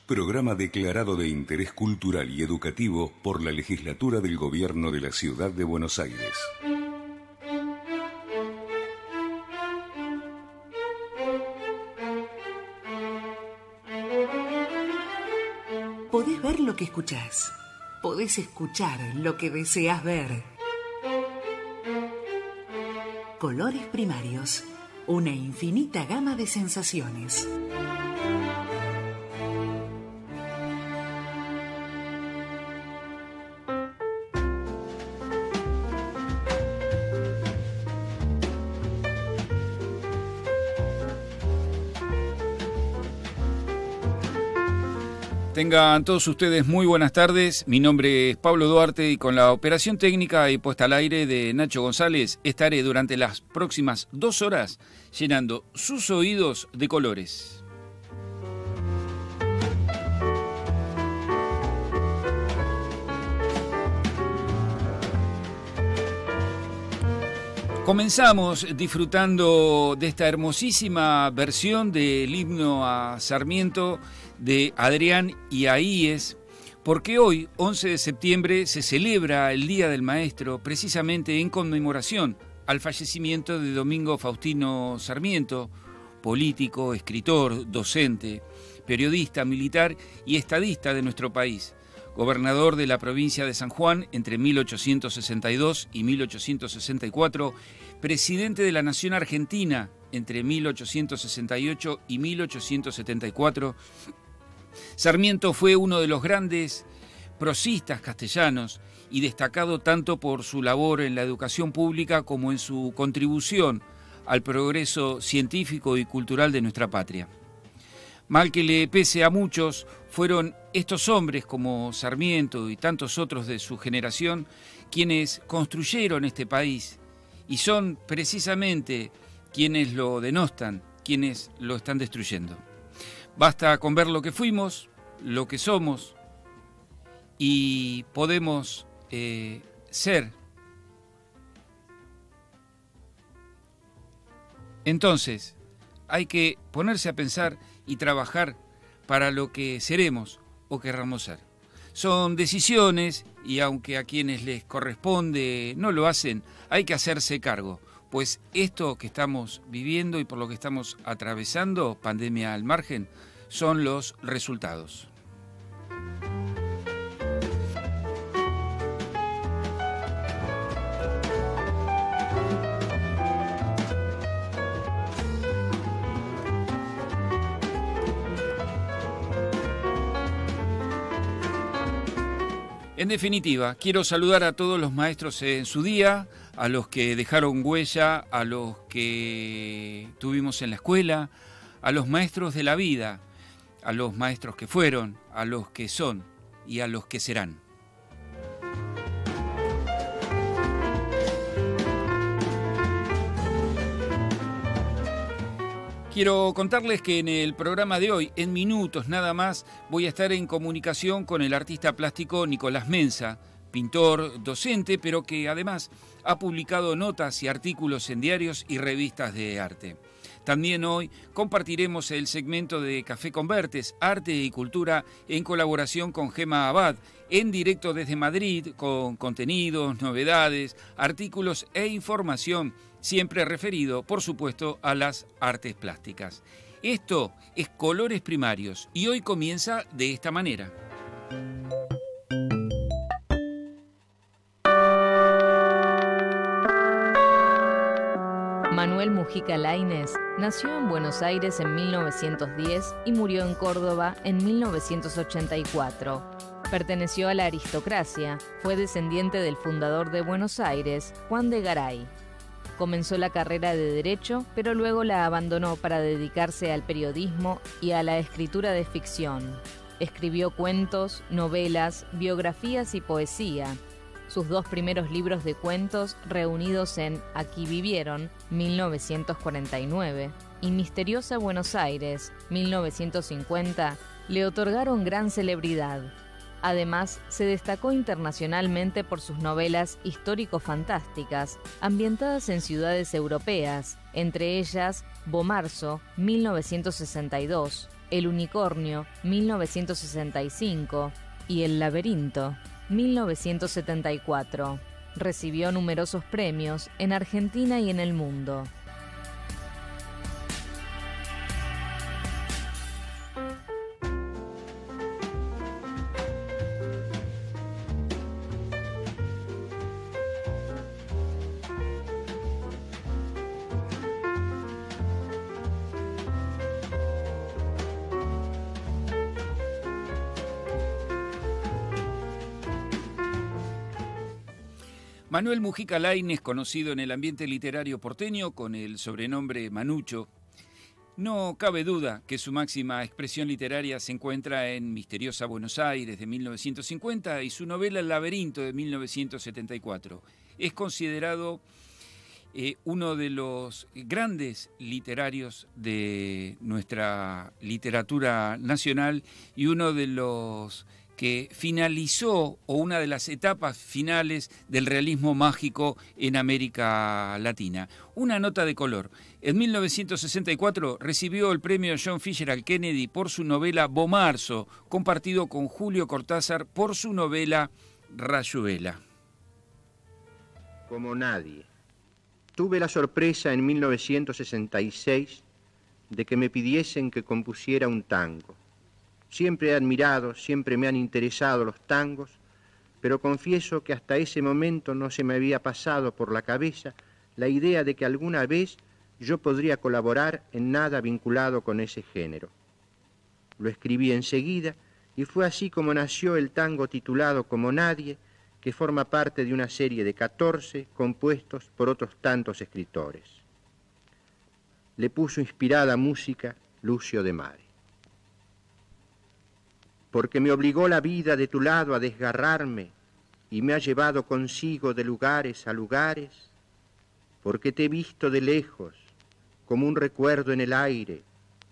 Programa declarado de interés cultural y educativo por la Legislatura del Gobierno de la Ciudad de Buenos Aires. Podés ver lo que escuchás. Podés escuchar lo que deseas ver. Colores primarios. Una infinita gama de sensaciones. Tengan todos ustedes muy buenas tardes. Mi nombre es Pablo Duarte y con la operación técnica y puesta al aire de Nacho González estaré durante las próximas 2 horas llenando sus oídos de colores. Comenzamos disfrutando de esta hermosísima versión del himno a Sarmiento de Adrián y Ahíes, porque hoy, 11 de septiembre, se celebra el Día del Maestro, precisamente en conmemoración al fallecimiento de Domingo Faustino Sarmiento, político, escritor, docente, periodista, militar y estadista de nuestro país, gobernador de la provincia de San Juan entre 1862 y 1864, presidente de la Nación Argentina entre 1868 y 1874, Sarmiento fue uno de los grandes prosistas castellanos y destacado tanto por su labor en la educación pública como en su contribución al progreso científico y cultural de nuestra patria. Mal que le pese a muchos, fueron estos hombres como Sarmiento y tantos otros de su generación quienes construyeron este país y son precisamente quienes lo denostan, quienes lo están destruyendo. Basta con ver lo que fuimos, lo que somos y podemos ser. Entonces, hay que ponerse a pensar y trabajar para lo que seremos o querramos ser. Son decisiones y aunque a quienes les corresponde no lo hacen, hay que hacerse cargo. Pues esto que estamos viviendo y por lo que estamos atravesando, pandemia al margen, son los resultados. En definitiva, quiero saludar a todos los maestros en su día, a los que dejaron huella, a los que tuvimos en la escuela, a los maestros de la vida, a los maestros que fueron, a los que son y a los que serán. Quiero contarles que en el programa de hoy, en minutos nada más, voy a estar en comunicación con el artista plástico Nicolás Mensa, pintor, docente, pero que además ha publicado notas y artículos en diarios y revistas de arte. También hoy compartiremos el segmento de Café con Vertes, Arte y Cultura, en colaboración con Gema Abad, en directo desde Madrid, con contenidos, novedades, artículos e información, siempre referido, por supuesto, a las artes plásticas. Esto es Colores Primarios y hoy comienza de esta manera. Manuel Mujica Lainez nació en Buenos Aires en 1910 y murió en Córdoba en 1984. Perteneció a la aristocracia, fue descendiente del fundador de Buenos Aires, Juan de Garay. Comenzó la carrera de Derecho, pero luego la abandonó para dedicarse al periodismo y a la escritura de ficción. Escribió cuentos, novelas, biografías y poesía. Sus 2 primeros libros de cuentos, reunidos en Aquí vivieron, 1949, y Misteriosa Buenos Aires, 1950, le otorgaron gran celebridad. Además, se destacó internacionalmente por sus novelas histórico-fantásticas, ambientadas en ciudades europeas, entre ellas Bomarzo, 1962, El unicornio, 1965, y El laberinto, 1974. Recibió numerosos premios en Argentina y en el mundo. Manuel Mujica Lainez, conocido en el ambiente literario porteño con el sobrenombre Manucho, no cabe duda que su máxima expresión literaria se encuentra en Misteriosa Buenos Aires de 1950 y su novela El laberinto de 1974. Es considerado uno de los grandes literarios de nuestra literatura nacional y uno de los que finalizó, o una de las etapas finales del realismo mágico en América Latina. Una nota de color. En 1964 recibió el premio John Fisher Kennedy por su novela Bomarzo, compartido con Julio Cortázar por su novela Rayuela. Como nadie. Tuve la sorpresa en 1966 de que me pidiesen que compusiera un tango. Siempre he admirado, siempre me han interesado los tangos, pero confieso que hasta ese momento no se me había pasado por la cabeza la idea de que alguna vez yo podría colaborar en nada vinculado con ese género. Lo escribí enseguida y fue así como nació el tango titulado Como Nadie, que forma parte de una serie de 14 compuestos por otros tantos escritores. Le puso inspirada música Lucio de Mare. Porque me obligó la vida de tu lado a desgarrarme y me ha llevado consigo de lugares a lugares, porque te he visto de lejos, como un recuerdo en el aire,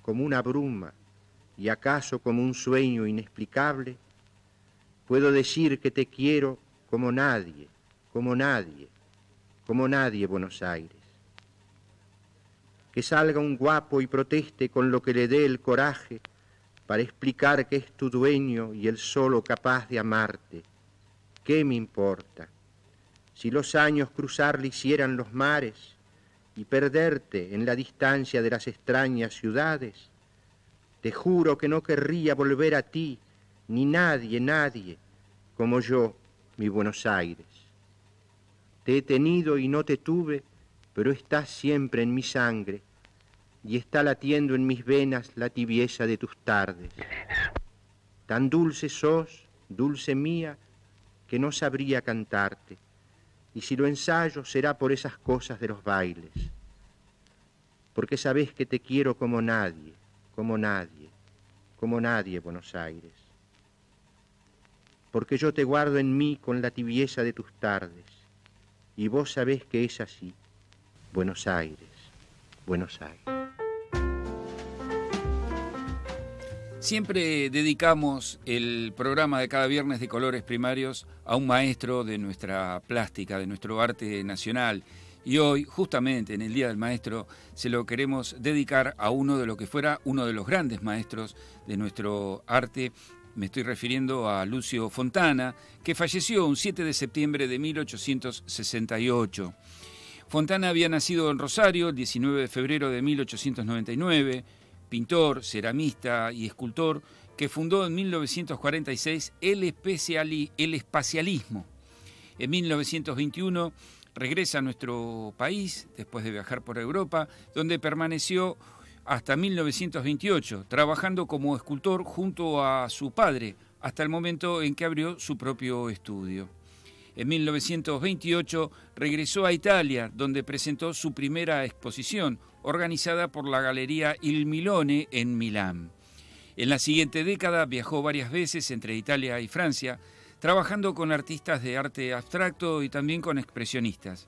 como una bruma, y acaso como un sueño inexplicable, puedo decir que te quiero como nadie, como nadie, como nadie, Buenos Aires. Que salga un guapo y proteste con lo que le dé el coraje, para explicar que es tu dueño y el solo capaz de amarte. ¿Qué me importa? Si los años cruzarle hicieran los mares y perderte en la distancia de las extrañas ciudades, te juro que no querría volver a ti, ni nadie, nadie, como yo, mi Buenos Aires. Te he tenido y no te tuve, pero estás siempre en mi sangre, y está latiendo en mis venas la tibieza de tus tardes. Tan dulce sos, dulce mía, que no sabría cantarte, y si lo ensayo será por esas cosas de los bailes, porque sabés que te quiero como nadie, como nadie, como nadie, Buenos Aires. Porque yo te guardo en mí con la tibieza de tus tardes, y vos sabés que es así, Buenos Aires, Buenos Aires. Siempre dedicamos el programa de cada viernes de Colores Primarios a un maestro de nuestra plástica, de nuestro arte nacional. Y hoy, justamente en el Día del Maestro, se lo queremos dedicar a uno de lo que fuera uno de los grandes maestros de nuestro arte. Me estoy refiriendo a Lucio Fontana, que falleció un 7 de septiembre de 1868. Fontana había nacido en Rosario el 19 de febrero de 1899, pintor, ceramista y escultor, que fundó en 1946 el espacialismo. En 1921 regresa a nuestro país, después de viajar por Europa, donde permaneció hasta 1928, trabajando como escultor junto a su padre, hasta el momento en que abrió su propio estudio. En 1928 regresó a Italia, donde presentó su primera exposición, organizada por la Galería Il Milone en Milán. En la siguiente década viajó varias veces entre Italia y Francia, trabajando con artistas de arte abstracto y también con expresionistas.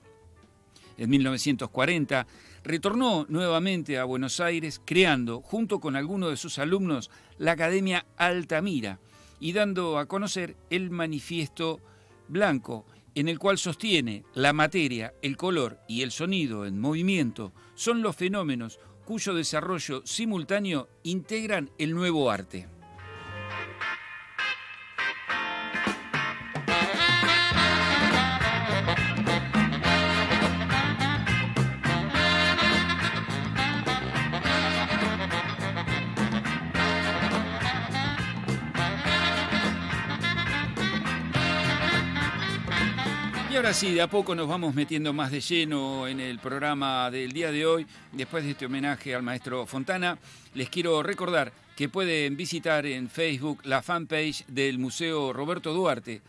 En 1940 retornó nuevamente a Buenos Aires, creando, junto con algunos de sus alumnos, la Academia Altamira y dando a conocer el Manifiesto Blanco, en el cual sostiene la materia, el color y el sonido en movimiento son los fenómenos cuyo desarrollo simultáneo integran el nuevo arte. Y ahora sí, de a poco nos vamos metiendo más de lleno en el programa del día de hoy. Después de este homenaje al maestro Fontana, les quiero recordar que pueden visitar en Facebook la fanpage del Museo Roberto Duarte,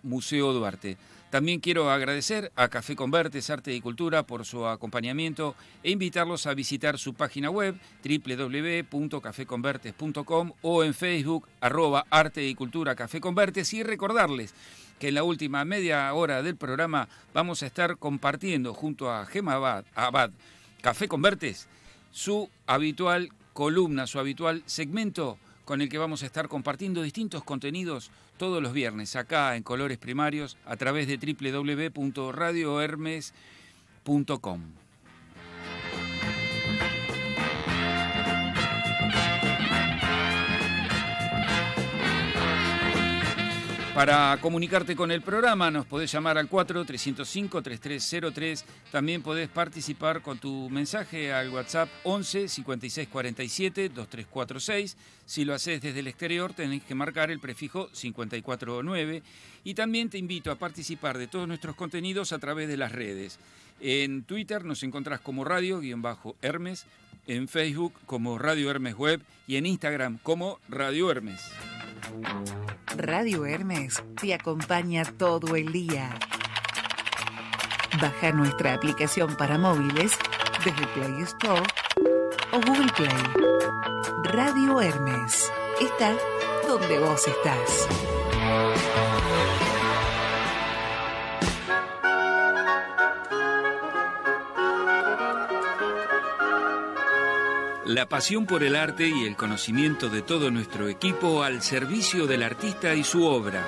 @Museo Duarte. También quiero agradecer a Café Convertes, Arte y Cultura por su acompañamiento e invitarlos a visitar su página web www.cafeconvertes.com o en Facebook @Arte y Cultura Café Convertes, y recordarles que en la última media hora del programa vamos a estar compartiendo junto a Gema Abad, Café Convertes, su habitual columna, su habitual segmento con el que vamos a estar compartiendo distintos contenidos todos los viernes acá en Colores Primarios a través de www.radiohermes.com. Para comunicarte con el programa nos podés llamar al 4-305-3303. También podés participar con tu mensaje al WhatsApp 11 56 47 2346. Si lo haces desde el exterior tenés que marcar el prefijo 549. Y también te invito a participar de todos nuestros contenidos a través de las redes. En Twitter nos encontrás como Radio-Hermes, en Facebook como Radio Hermes Web y en Instagram como Radio Hermes. Radio Hermes te acompaña todo el día. Baja nuestra aplicación para móviles desde Play Store o Google Play. Radio Hermes está donde vos estás. La pasión por el arte y el conocimiento de todo nuestro equipo al servicio del artista y su obra.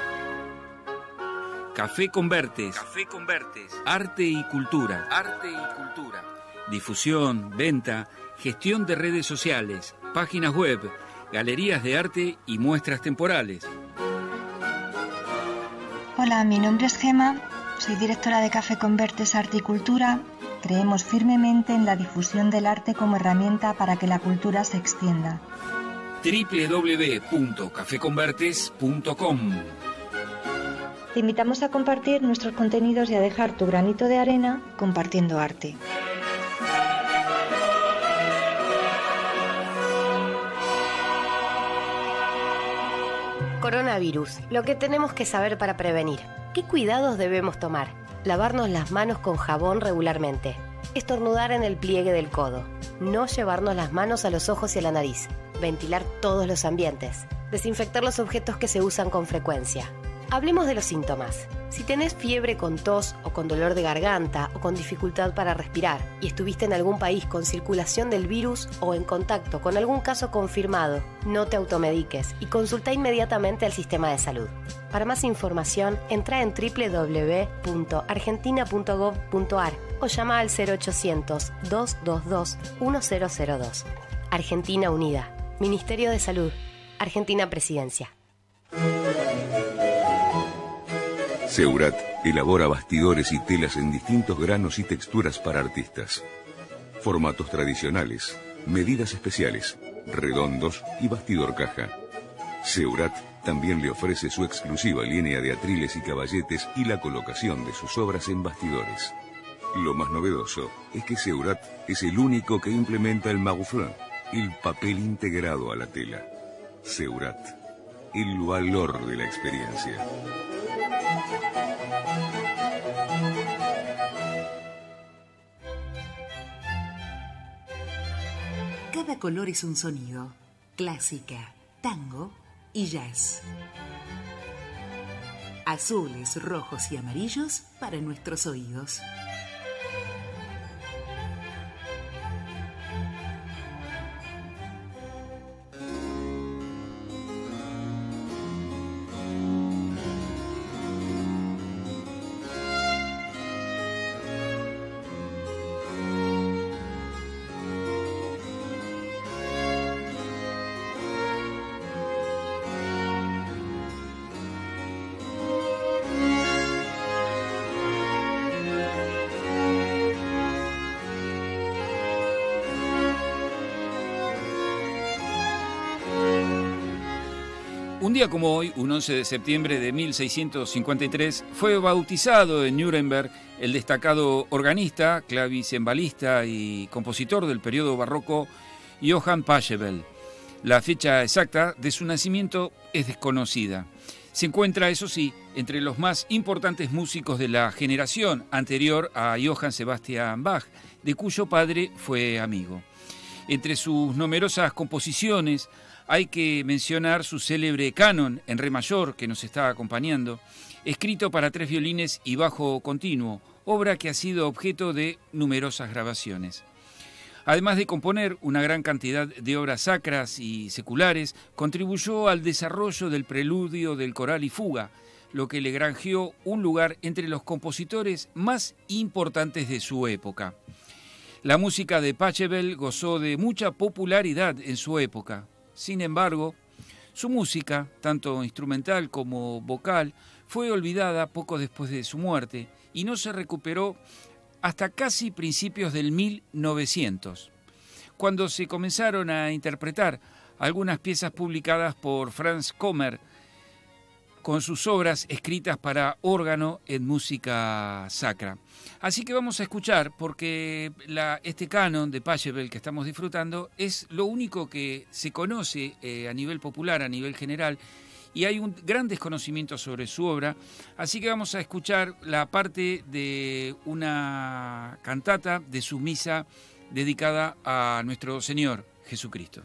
Café Convertes. Café Convertes. Arte y cultura. Arte y cultura. Difusión, venta, gestión de redes sociales, páginas web, galerías de arte y muestras temporales. Hola, mi nombre es Gema, soy directora de Café Convertes Arte y Cultura. Creemos firmemente en la difusión del arte como herramienta para que la cultura se extienda. www.cafeconvertes.com. Te invitamos a compartir nuestros contenidos y a dejar tu granito de arena compartiendo arte. Coronavirus. Lo que tenemos que saber para prevenir. ¿Qué cuidados debemos tomar? Lavarnos las manos con jabón regularmente. Estornudar en el pliegue del codo. No llevarnos las manos a los ojos y a la nariz. Ventilar todos los ambientes. Desinfectar los objetos que se usan con frecuencia. Hablemos de los síntomas. Si tenés fiebre con tos o con dolor de garganta o con dificultad para respirar y estuviste en algún país con circulación del virus o en contacto con algún caso confirmado, no te automediques y consulta inmediatamente al sistema de salud. Para más información, entra en www.argentina.gov.ar o llama al 0800-222-1002. Argentina Unida. Ministerio de Salud. Argentina Presidencia. Seurat elabora bastidores y telas en distintos granos y texturas para artistas. Formatos tradicionales, medidas especiales, redondos y bastidor caja. Seurat también le ofrece su exclusiva línea de atriles y caballetes y la colocación de sus obras en bastidores. Lo más novedoso es que Seurat es el único que implementa el magouflin, el papel integrado a la tela. Seurat, el valor de la experiencia. Cada color es un sonido. Clásica, tango y jazz. Azules, rojos y amarillos para nuestros oídos. Un día como hoy, un 11 de septiembre de 1653, fue bautizado en Nuremberg el destacado organista, clavicembalista y compositor del periodo barroco Johann Pachelbel. La fecha exacta de su nacimiento es desconocida. Se encuentra, eso sí, entre los más importantes músicos de la generación anterior a Johann Sebastian Bach, de cuyo padre fue amigo. Entre sus numerosas composiciones hay que mencionar su célebre canon en re mayor que nos está acompañando, escrito para 3 violines y bajo continuo, obra que ha sido objeto de numerosas grabaciones. Además de componer una gran cantidad de obras sacras y seculares, contribuyó al desarrollo del preludio del coral y fuga, lo que le granjeó un lugar entre los compositores más importantes de su época. La música de Pachelbel gozó de mucha popularidad en su época. Sin embargo, su música, tanto instrumental como vocal, fue olvidada poco después de su muerte y no se recuperó hasta casi principios del 1900, cuando se comenzaron a interpretar algunas piezas publicadas por Franz Kommer con sus obras escritas para órgano en música sacra. Así que vamos a escuchar, porque este canon de Pachelbel que estamos disfrutando es lo único que se conoce a nivel popular, a nivel general, y hay un gran desconocimiento sobre su obra. Así que vamos a escuchar la parte de una cantata de su misa dedicada a nuestro Señor Jesucristo.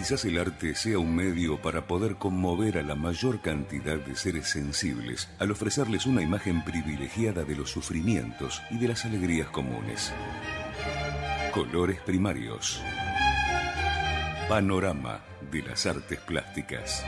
Quizás el arte sea un medio para poder conmover a la mayor cantidad de seres sensibles al ofrecerles una imagen privilegiada de los sufrimientos y de las alegrías comunes. Colores primarios. Panorama de las artes plásticas.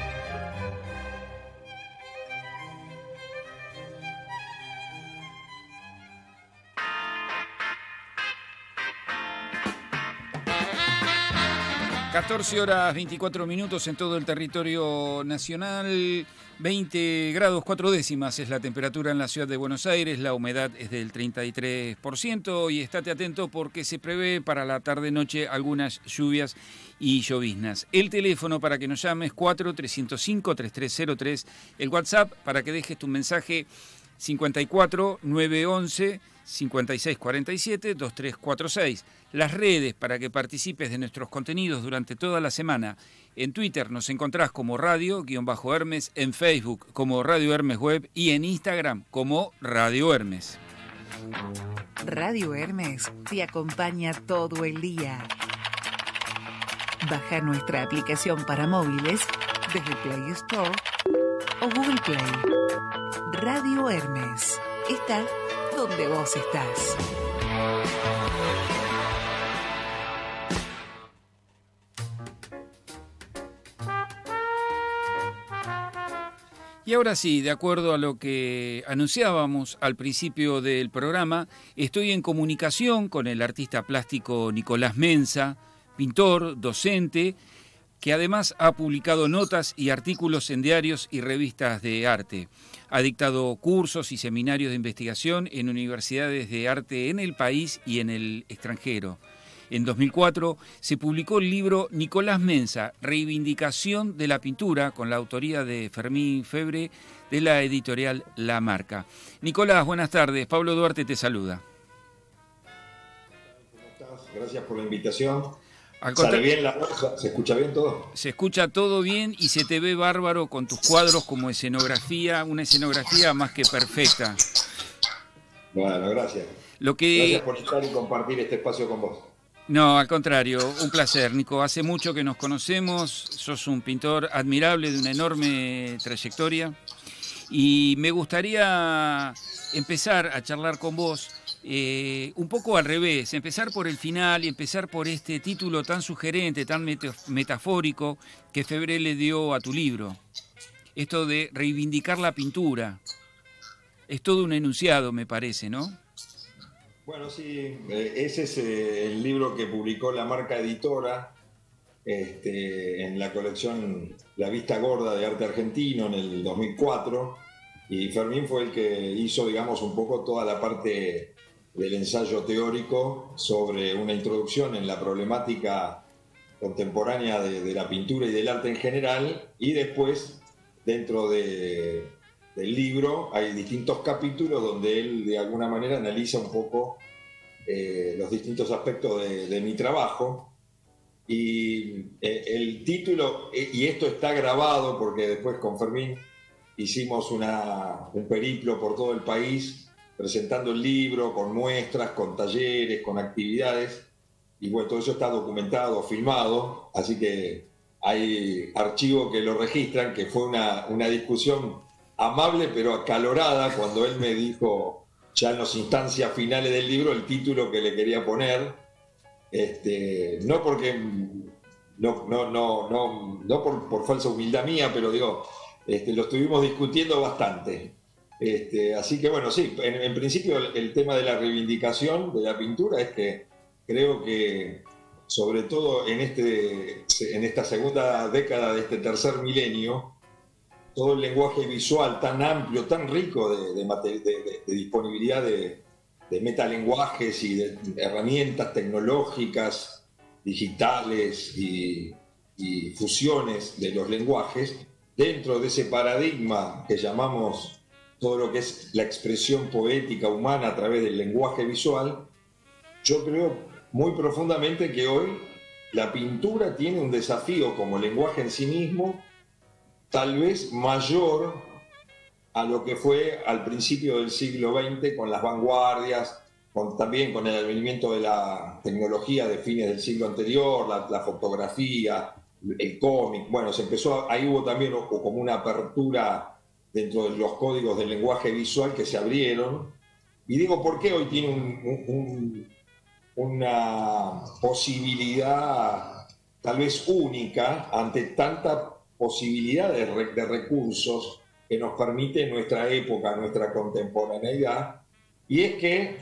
(14:24) en todo el territorio nacional. 20 grados 4 décimas es la temperatura en la ciudad de Buenos Aires. La humedad es del 33%. Y estate atento porque se prevé para la tarde-noche algunas lluvias y lloviznas. El teléfono para que nos llames 4-305-3303. El WhatsApp para que dejes tu mensaje 54 911 5647 2346. Las redes para que participes de nuestros contenidos durante toda la semana. En Twitter nos encontrás como Radio-Hermes, en Facebook como Radio Hermes Web y en Instagram como Radio Hermes. Radio Hermes te acompaña todo el día. Baja nuestra aplicación para móviles desde Play Store o Google Play. Radio Hermes está donde vos estás. Y ahora sí, de acuerdo a lo que anunciábamos al principio del programa, estoy en comunicación con el artista plástico Nicolás Mensa, pintor, docente, que además ha publicado notas y artículos en diarios y revistas de arte. Ha dictado cursos y seminarios de investigación en universidades de arte en el país y en el extranjero. En 2004 se publicó el libro Nicolás Mensa, Reivindicación de la Pintura, con la autoría de Fermín Febre, de la editorial La Marca. Nicolás, buenas tardes. Pablo Duarte te saluda. ¿Cómo estás? Gracias por la invitación. ¿Sale bien la voz? ¿Se escucha bien todo? Se escucha todo bien y se te ve bárbaro con tus cuadros como escenografía, una escenografía más que perfecta. Bueno, gracias. Gracias por estar y compartir este espacio con vos. No, al contrario, un placer, Nico. Hace mucho que nos conocemos, sos un pintor admirable de una enorme trayectoria y me gustaría empezar a charlar con vos un poco al revés, empezar por el final y empezar por este título tan sugerente, tan metafórico que Febre le dio a tu libro. Esto de reivindicar la pintura. Es todo un enunciado, me parece, ¿no? Bueno, sí, ese es el libro que publicó La Marca Editora en la colección La Vista Gorda de Arte Argentino en el 2004, y Fermín fue el que hizo, digamos, un poco toda la parte del ensayo teórico sobre una introducción en la problemática contemporánea de la pintura y del arte en general, y después, dentro del libro, hay distintos capítulos donde él de alguna manera analiza un poco los distintos aspectos de mi trabajo. Y el título, y esto está grabado porque después con Fermín hicimos un periplo por todo el país presentando el libro, con muestras, con talleres, con actividades, y bueno, todo eso está documentado, filmado, así que hay archivos que lo registran, que fue una discusión amable pero acalorada cuando él me dijo, ya en las instancias finales del libro, el título que le quería poner, no porque no por falsa humildad mía, pero digo, lo estuvimos discutiendo bastante. Así que bueno, sí, en principio el tema de la reivindicación de la pintura es que creo que sobre todo en esta segunda década de este tercer milenio, todo el lenguaje visual tan amplio, tan rico de disponibilidad de metalenguajes y de herramientas tecnológicas, digitales y fusiones de los lenguajes, dentro de ese paradigma que llamamos todo lo que es la expresión poética humana a través del lenguaje visual, yo creo muy profundamente que hoy la pintura tiene un desafío como lenguaje en sí mismo, tal vez mayor a lo que fue al principio del siglo XX con las vanguardias, también con el advenimiento de la tecnología de fines del siglo anterior, la fotografía, el cómic, bueno, ahí hubo también como una apertura dentro de los códigos del lenguaje visual que se abrieron. Y digo, ¿por qué hoy tiene una posibilidad tal vez única ante tanta posibilidad de recursos que nos permite nuestra época, nuestra contemporaneidad? Y es que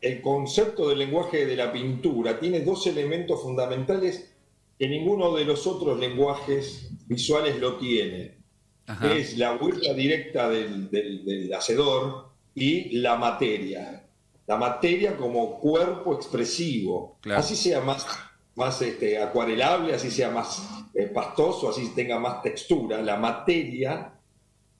el concepto del lenguaje de la pintura tiene dos elementos fundamentales que ninguno de los otros lenguajes visuales lo tiene. Ajá. Que es la huella directa del hacedor y la materia. La materia como cuerpo expresivo. Claro. Así sea más acuarelable, así sea más pastoso, así tenga más textura. La materia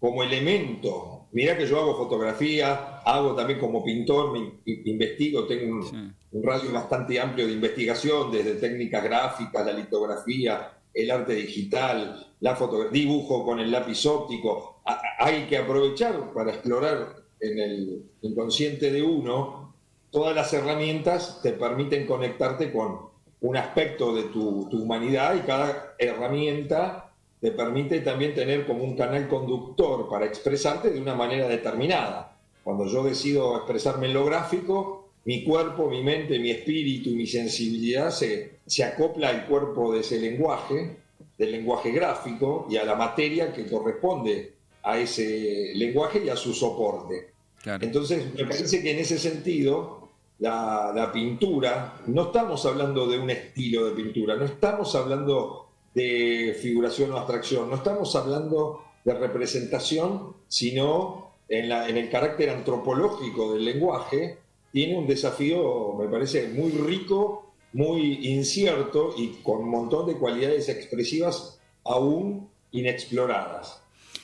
como elemento. Mirá que yo hago fotografía, hago también como pintor, investigo, tengo un radio bastante amplio de investigación, desde técnicas gráficas, la litografía, el arte digital, la fotografía, dibujo con el lápiz óptico. Hay que aprovechar para explorar en el inconsciente de uno. Todas las herramientas te permiten conectarte con un aspecto de tu humanidad, y cada herramienta te permite también tener como un canal conductor para expresarte de una manera determinada. Cuando yo decido expresarme en lo gráfico, mi cuerpo, mi mente, mi espíritu y mi sensibilidad se acopla al cuerpo de ese lenguaje, del lenguaje gráfico, y a la materia que corresponde a ese lenguaje y a su soporte. Claro. Entonces, me parece que en ese sentido, la pintura, no estamos hablando de un estilo de pintura, no estamos hablando de figuración o abstracción, no estamos hablando de representación, sino en el carácter antropológico del lenguaje. Tiene un desafío, me parece, muy rico, muy incierto y con un montón de cualidades expresivas aún inexploradas.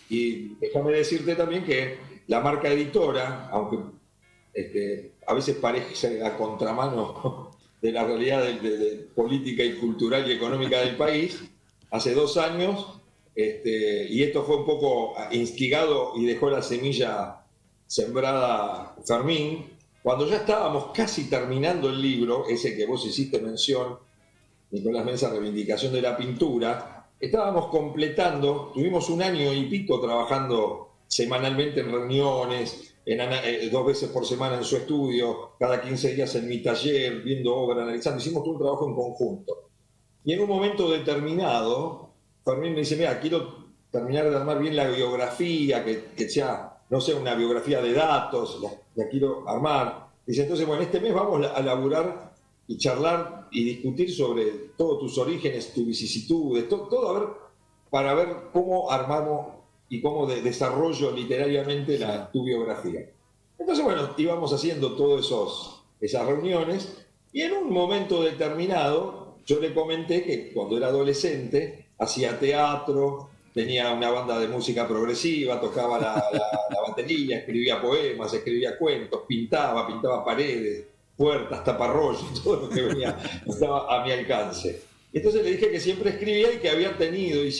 Y déjame decirte también que la marca editora, aunque a veces parece a contramano de la realidad de política y cultural y económica del país, hace 2 años, y esto fue un poco instigado y dejó la semilla sembrada Fermín, cuando ya estábamos casi terminando el libro, ese que vos hiciste mención, Nicolás Mensa, Reivindicación de la Pintura, estábamos completando, tuvimos 1 año y pico trabajando semanalmente en reuniones, 2 veces por semana en su estudio, cada 15 días en mi taller, viendo obra, analizando, hicimos todo un trabajo en conjunto. Y en un momento determinado, Fermín me dice, mira, quiero terminar de armar bien la biografía, que sea, no sea una biografía de datos, la quiero armar. Dice, entonces, bueno, este mes vamos a laburar y charlar y discutir sobre todos tus orígenes, tus vicisitudes, todo a ver, para ver cómo armamos y cómo desarrollo literariamente tu biografía. Entonces, bueno, íbamos haciendo todas esas reuniones, y en un momento determinado yo le comenté que cuando era adolescente hacía teatro, tenía una banda de música progresiva, tocaba la batería, escribía poemas, escribía cuentos, pintaba paredes, puertas, taparrollos, todo lo que venía estaba a mi alcance. Entonces le dije que siempre escribía y que había tenido y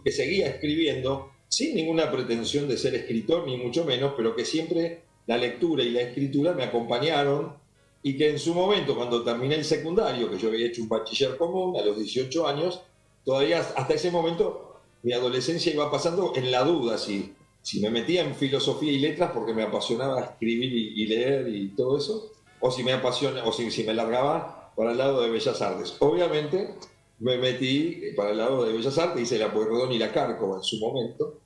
que seguía escribiendo, sin ninguna pretensión de ser escritor, ni mucho menos, pero que siempre la lectura y la escritura me acompañaron, y que en su momento, cuando terminé el secundario, que yo había hecho un bachiller común a los 18 años, todavía hasta ese momento mi adolescencia iba pasando en la duda si me metía en filosofía y letras porque me apasionaba escribir y leer y todo eso, o si me largaba para el lado de Bellas Artes. Obviamente me metí para el lado de Bellas Artes, hice la Pueyrredón y la Cárcova en su momento,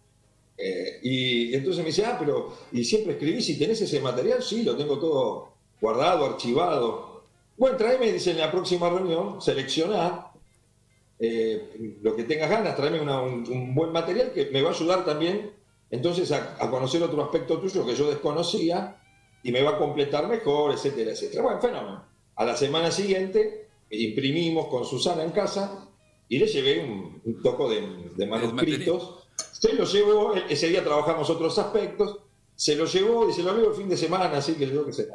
y entonces me dice, pero ¿y siempre escribís y tenés ese material? Sí, lo tengo todo guardado, archivado. Bueno, tráeme, dice, en la próxima reunión, seleccioná lo que tengas ganas, tráeme un buen material que me va a ayudar también entonces a conocer otro aspecto tuyo que yo desconocía y me va a completar mejor, etcétera, etcétera. Bueno, fenómeno. A la semana siguiente imprimimos con Susana en casa y le llevé un toco de manuscritos. Se lo llevó, ese día trabajamos otros aspectos, se lo llevó, dice, lo leo el fin de semana, así que yo qué sé.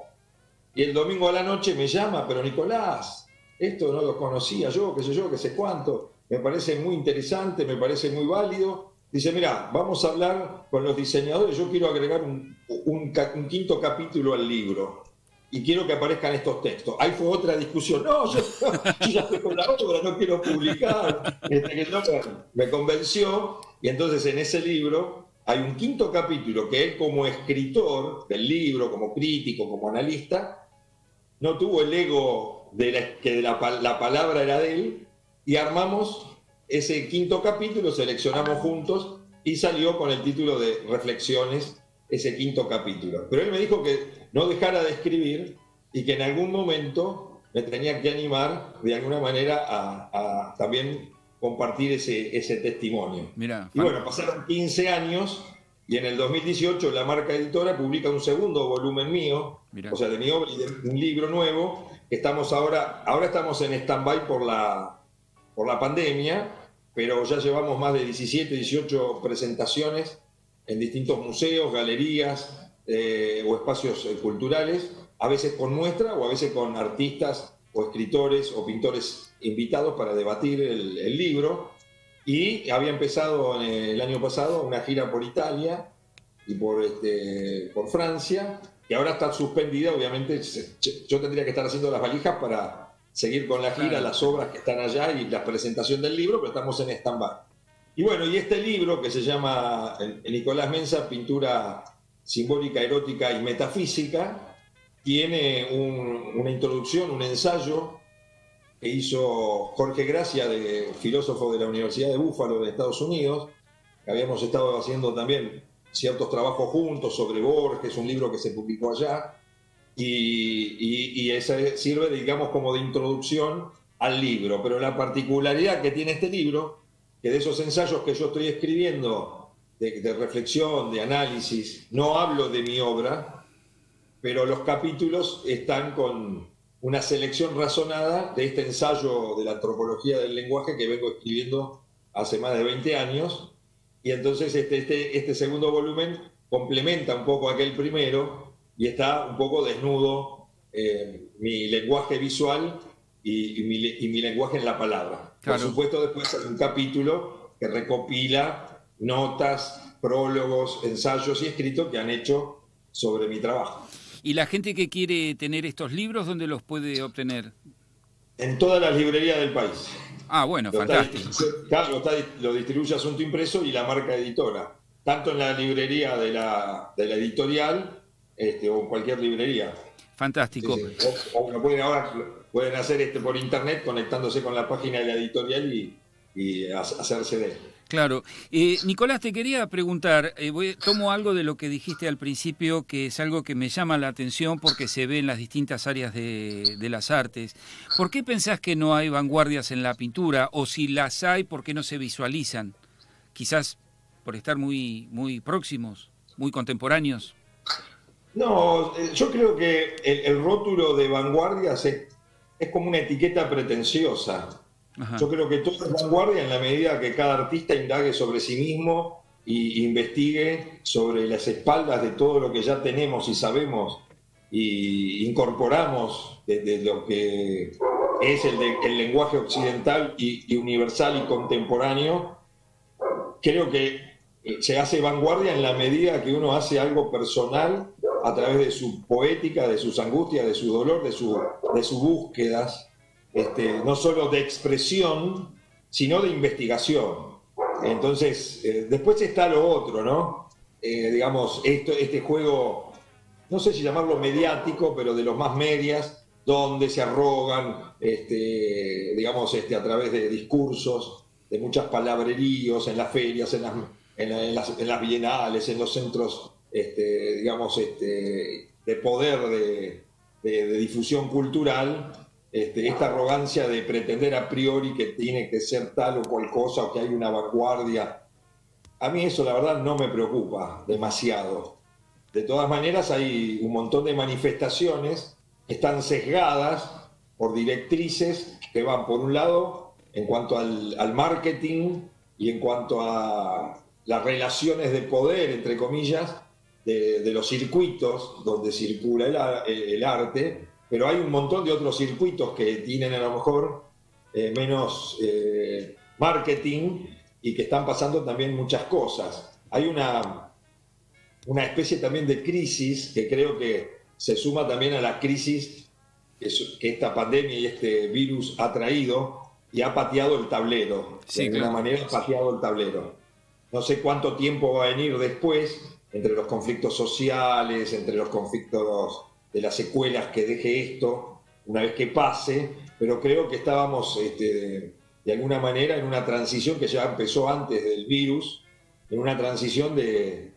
Y el domingo a la noche me llama, pero Nicolás, esto no lo conocía yo, qué sé cuánto, me parece muy interesante, me parece muy válido. Dice, mira, vamos a hablar con los diseñadores, yo quiero agregar un 5.º capítulo al libro. y quiero que aparezcan estos textos. Ahí fue otra discusión. No, yo ya estoy con la obra, no quiero publicar. Que no me convenció. Y entonces en ese libro hay un quinto capítulo que él, como escritor del libro, como crítico, como analista, no tuvo el ego de que la palabra era de él, y armamos ese quinto capítulo, seleccionamos juntos y salió con el título de Reflexiones, ese quinto capítulo. Pero él me dijo que no dejara de escribir y que en algún momento me tenía que animar de alguna manera a también compartir ese testimonio. Mirá, y bueno, pasaron 15 años y en el 2018 la Marca Editora publica un segundo volumen mío, Mirá. o sea, de mi obra y de un libro nuevo, que estamos ahora estamos en stand-by por la pandemia, pero ya llevamos más de 17, 18 presentaciones en distintos museos, galerías o espacios culturales, a veces con muestra o a veces con artistas o escritores o pintores invitados para debatir el libro. Y había empezado el año pasado una gira por Italia y por Francia, que ahora está suspendida. Obviamente yo tendría que estar haciendo las valijas para seguir con la gira, claro, las obras que están allá y la presentación del libro, pero estamos en stand-by. Y bueno, y este libro que se llama Nicolás Mensa, Pintura Simbólica, Erótica y Metafísica, tiene una introducción, un ensayo que hizo Jorge Gracia, filósofo de la Universidad de Buffalo de Estados Unidos, que habíamos estado haciendo también ciertos trabajos juntos sobre Borges, un libro que se publicó allá, y ese sirve, digamos, como de introducción al libro. Pero la particularidad que tiene este libro, que de esos ensayos que yo estoy escribiendo, de reflexión, de análisis, no hablo de mi obra, pero los capítulos están con una selección razonada de este ensayo de la antropología del lenguaje que vengo escribiendo hace más de 20 años, y entonces este segundo volumen complementa un poco aquel primero, y está un poco desnudo mi lenguaje visual y mi lenguaje en la palabra. Claro. Por supuesto, después hay un capítulo que recopila notas, prólogos, ensayos y escritos que han hecho sobre mi trabajo. ¿Y la gente que quiere tener estos libros, dónde los puede obtener? En todas las librerías del país. Ah, bueno, fantástico. Lo distribuye Asunto Impreso y la Marca Editora, tanto en la librería de la editorial o en cualquier librería. Fantástico. Sí, sí. O lo pueden hacer por internet conectándose con la página de la editorial y hacerse de él. Claro. Nicolás, te quería preguntar, tomo algo de lo que dijiste al principio, que es algo que me llama la atención porque se ve en las distintas áreas de las artes. ¿Por qué pensás que no hay vanguardias en la pintura? O si las hay, ¿por qué no se visualizan? Quizás por estar muy, muy próximos, muy contemporáneos. No, yo creo que el rótulo de vanguardias es como una etiqueta pretenciosa. Ajá. Yo creo que todo es vanguardia en la medida que cada artista indague sobre sí mismo e investigue sobre las espaldas de todo lo que ya tenemos y sabemos y incorporamos de lo que es el lenguaje occidental y universal y contemporáneo. Creo que se hace vanguardia en la medida que uno hace algo personal a través de su poética, de sus angustias, de su dolor, de sus búsquedas. No solo de expresión, sino de investigación. Entonces, después está lo otro, ¿no? Digamos, este juego, no sé si llamarlo mediático, pero de los más medias, donde se arrogan, digamos, a través de discursos, de muchas palabreríos en las ferias, en las bienales, en los centros, digamos, de poder de difusión cultural. Esta arrogancia de pretender a priori que tiene que ser tal o cual cosa o que hay una vanguardia, a mí eso la verdad no me preocupa demasiado. De todas maneras hay un montón de manifestaciones que están sesgadas por directrices que van por un lado en cuanto al marketing y en cuanto a las relaciones de poder, entre comillas, de los circuitos donde circula el arte. Pero hay un montón de otros circuitos que tienen a lo mejor menos marketing y que están pasando también muchas cosas. Hay una especie también de crisis que creo que se suma también a la crisis que esta pandemia y este virus ha traído y ha pateado el tablero. Sí, de alguna manera ha pateado el tablero. No sé cuánto tiempo va a venir después, entre los conflictos sociales, entre los conflictos de las secuelas que deje esto, una vez que pase, pero creo que estábamos de alguna manera en una transición que ya empezó antes del virus, en una transición de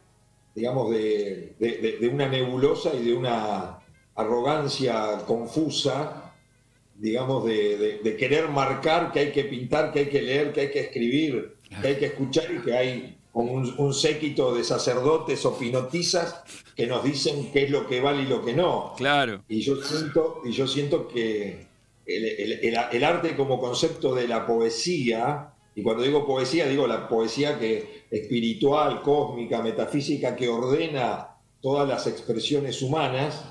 una nebulosa y de una arrogancia confusa, digamos, de querer marcar que hay que pintar, que hay que leer, que hay que escribir, que hay que escuchar, y que hay como un séquito de sacerdotes o pinotisas que nos dicen qué es lo que vale y lo que no. Claro. Y yo siento que el arte como concepto de la poesía, y cuando digo poesía, digo la poesía que espiritual, cósmica, metafísica, que ordena todas las expresiones humanas,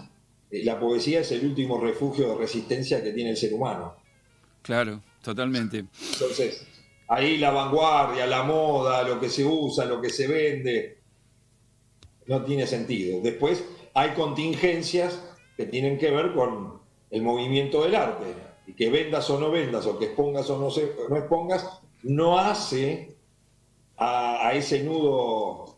la poesía es el último refugio de resistencia que tiene el ser humano. Claro, totalmente. Entonces, ahí la vanguardia, la moda, lo que se usa, lo que se vende, no tiene sentido. Después hay contingencias que tienen que ver con el movimiento del arte, y que vendas o no vendas, o que expongas o no expongas, no hace a ese nudo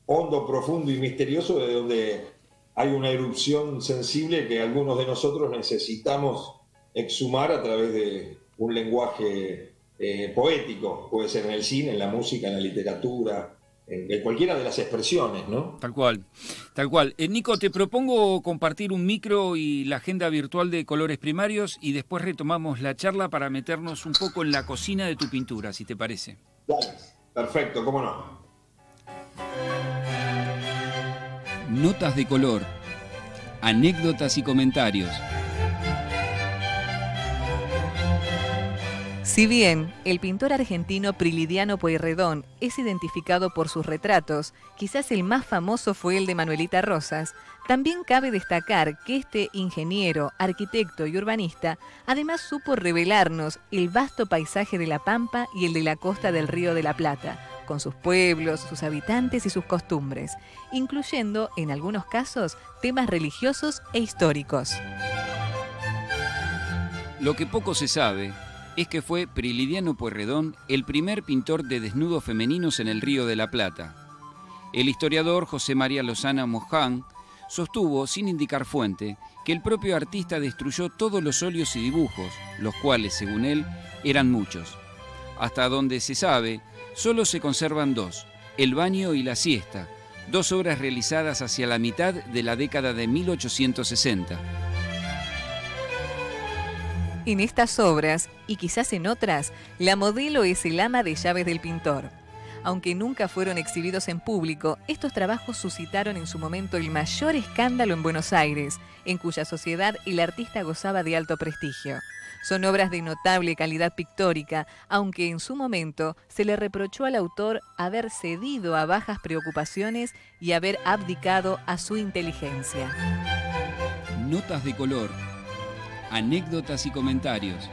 hondo, profundo y misterioso de donde hay una erupción sensible que algunos de nosotros necesitamos exhumar a través de un lenguaje poético. Puede ser en el cine, en la música, en la literatura, en cualquiera de las expresiones, ¿no? Tal cual, tal cual. Nico, te propongo compartir un micro y la agenda virtual de Colores Primarios, y después retomamos la charla para meternos un poco en la cocina de tu pintura, si te parece. Dale, perfecto, cómo no. Notas de color, anécdotas y comentarios. Si bien el pintor argentino Prilidiano Pueyrredón es identificado por sus retratos, quizás el más famoso fue el de Manuelita Rosas, también cabe destacar que este ingeniero, arquitecto y urbanista además supo revelarnos el vasto paisaje de La Pampa y el de la costa del Río de la Plata, con sus pueblos, sus habitantes y sus costumbres, incluyendo, en algunos casos, temas religiosos e históricos. Lo que poco se sabe es que fue Prilidiano Pueyrredón el primer pintor de desnudos femeninos en el Río de la Plata. El historiador José María Lozana Moján sostuvo, sin indicar fuente, que el propio artista destruyó todos los óleos y dibujos, los cuales, según él, eran muchos. Hasta donde se sabe, solo se conservan dos, El baño y La siesta, dos obras realizadas hacia la mitad de la década de 1860. En estas obras, y quizás en otras, la modelo es el ama de llaves del pintor. Aunque nunca fueron exhibidos en público, estos trabajos suscitaron en su momento el mayor escándalo en Buenos Aires, en cuya sociedad el artista gozaba de alto prestigio. Son obras de notable calidad pictórica, aunque en su momento se le reprochó al autor haber cedido a bajas preocupaciones y haber abdicado a su inteligencia. Notas de color, anécdotas y comentarios.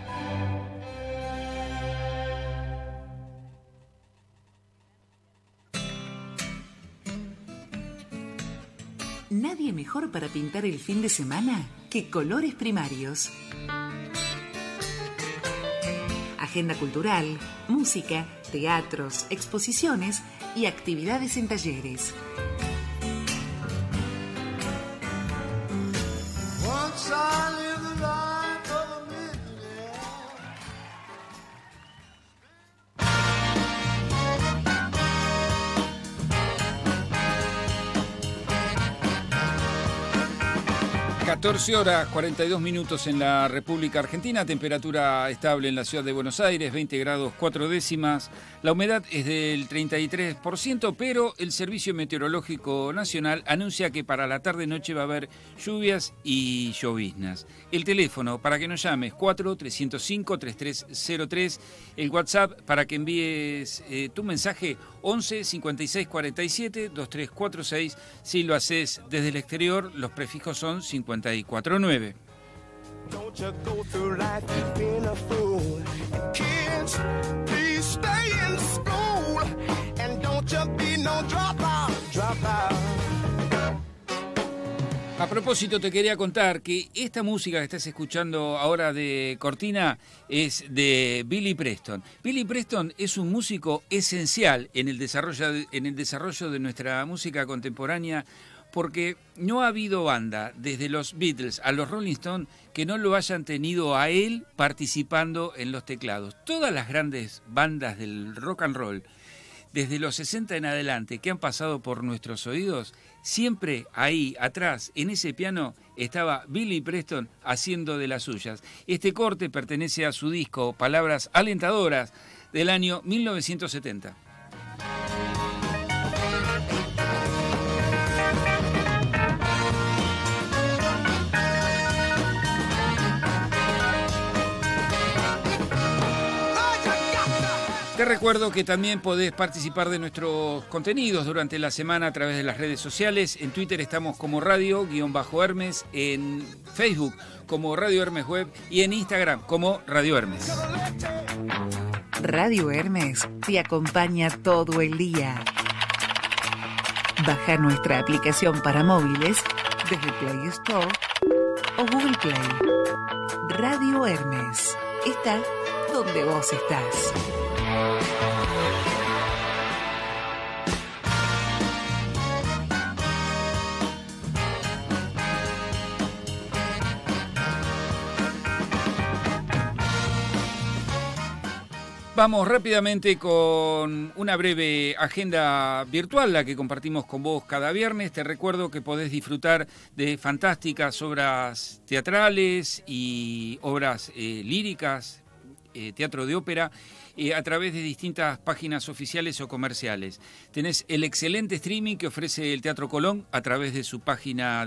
Nadie mejor para pintar el fin de semana que Colores Primarios. Agenda cultural, música, teatros, exposiciones y actividades en talleres. Horas 42 minutos en la República Argentina, temperatura estable en la ciudad de Buenos Aires, 20 grados 4 décimas. La humedad es del 33%, pero el Servicio Meteorológico Nacional anuncia que para la tarde-noche va a haber lluvias y lloviznas. El teléfono para que nos llames, 4-305-3303. El WhatsApp para que envíes tu mensaje, 11 56 47 2346. Si lo haces desde el exterior, los prefijos son 549. Don't you go through life being a fool. Kids, please stay in school. And don't you be no dropout. A propósito, te quería contar que esta música que estás escuchando ahora de cortina es de Billy Preston. Billy Preston es un músico esencial en el desarrollo de nuestra música contemporánea, porque no ha habido banda, desde los Beatles a los Rolling Stones, que no lo hayan tenido a él participando en los teclados. Todas las grandes bandas del rock and roll, desde los 60 en adelante, que han pasado por nuestros oídos, siempre ahí, atrás, en ese piano, estaba Billy Preston haciendo de las suyas. Este corte pertenece a su disco Palabras Alentadoras, del año 1970. Te recuerdo que también podés participar de nuestros contenidos durante la semana a través de las redes sociales. En Twitter estamos como Radio-Hermes, en Facebook como Radio Hermes Web y en Instagram como Radio Hermes. Radio Hermes te acompaña todo el día. Baja nuestra aplicación para móviles desde Play Store o Google Play. Radio Hermes está donde vos estás. Vamos rápidamente con una breve agenda virtual, la que compartimos con vos cada viernes. Te recuerdo que podés disfrutar de fantásticas obras teatrales y obras líricas, teatro de ópera, a través de distintas páginas oficiales o comerciales. Tenés el excelente streaming que ofrece el Teatro Colón a través de su página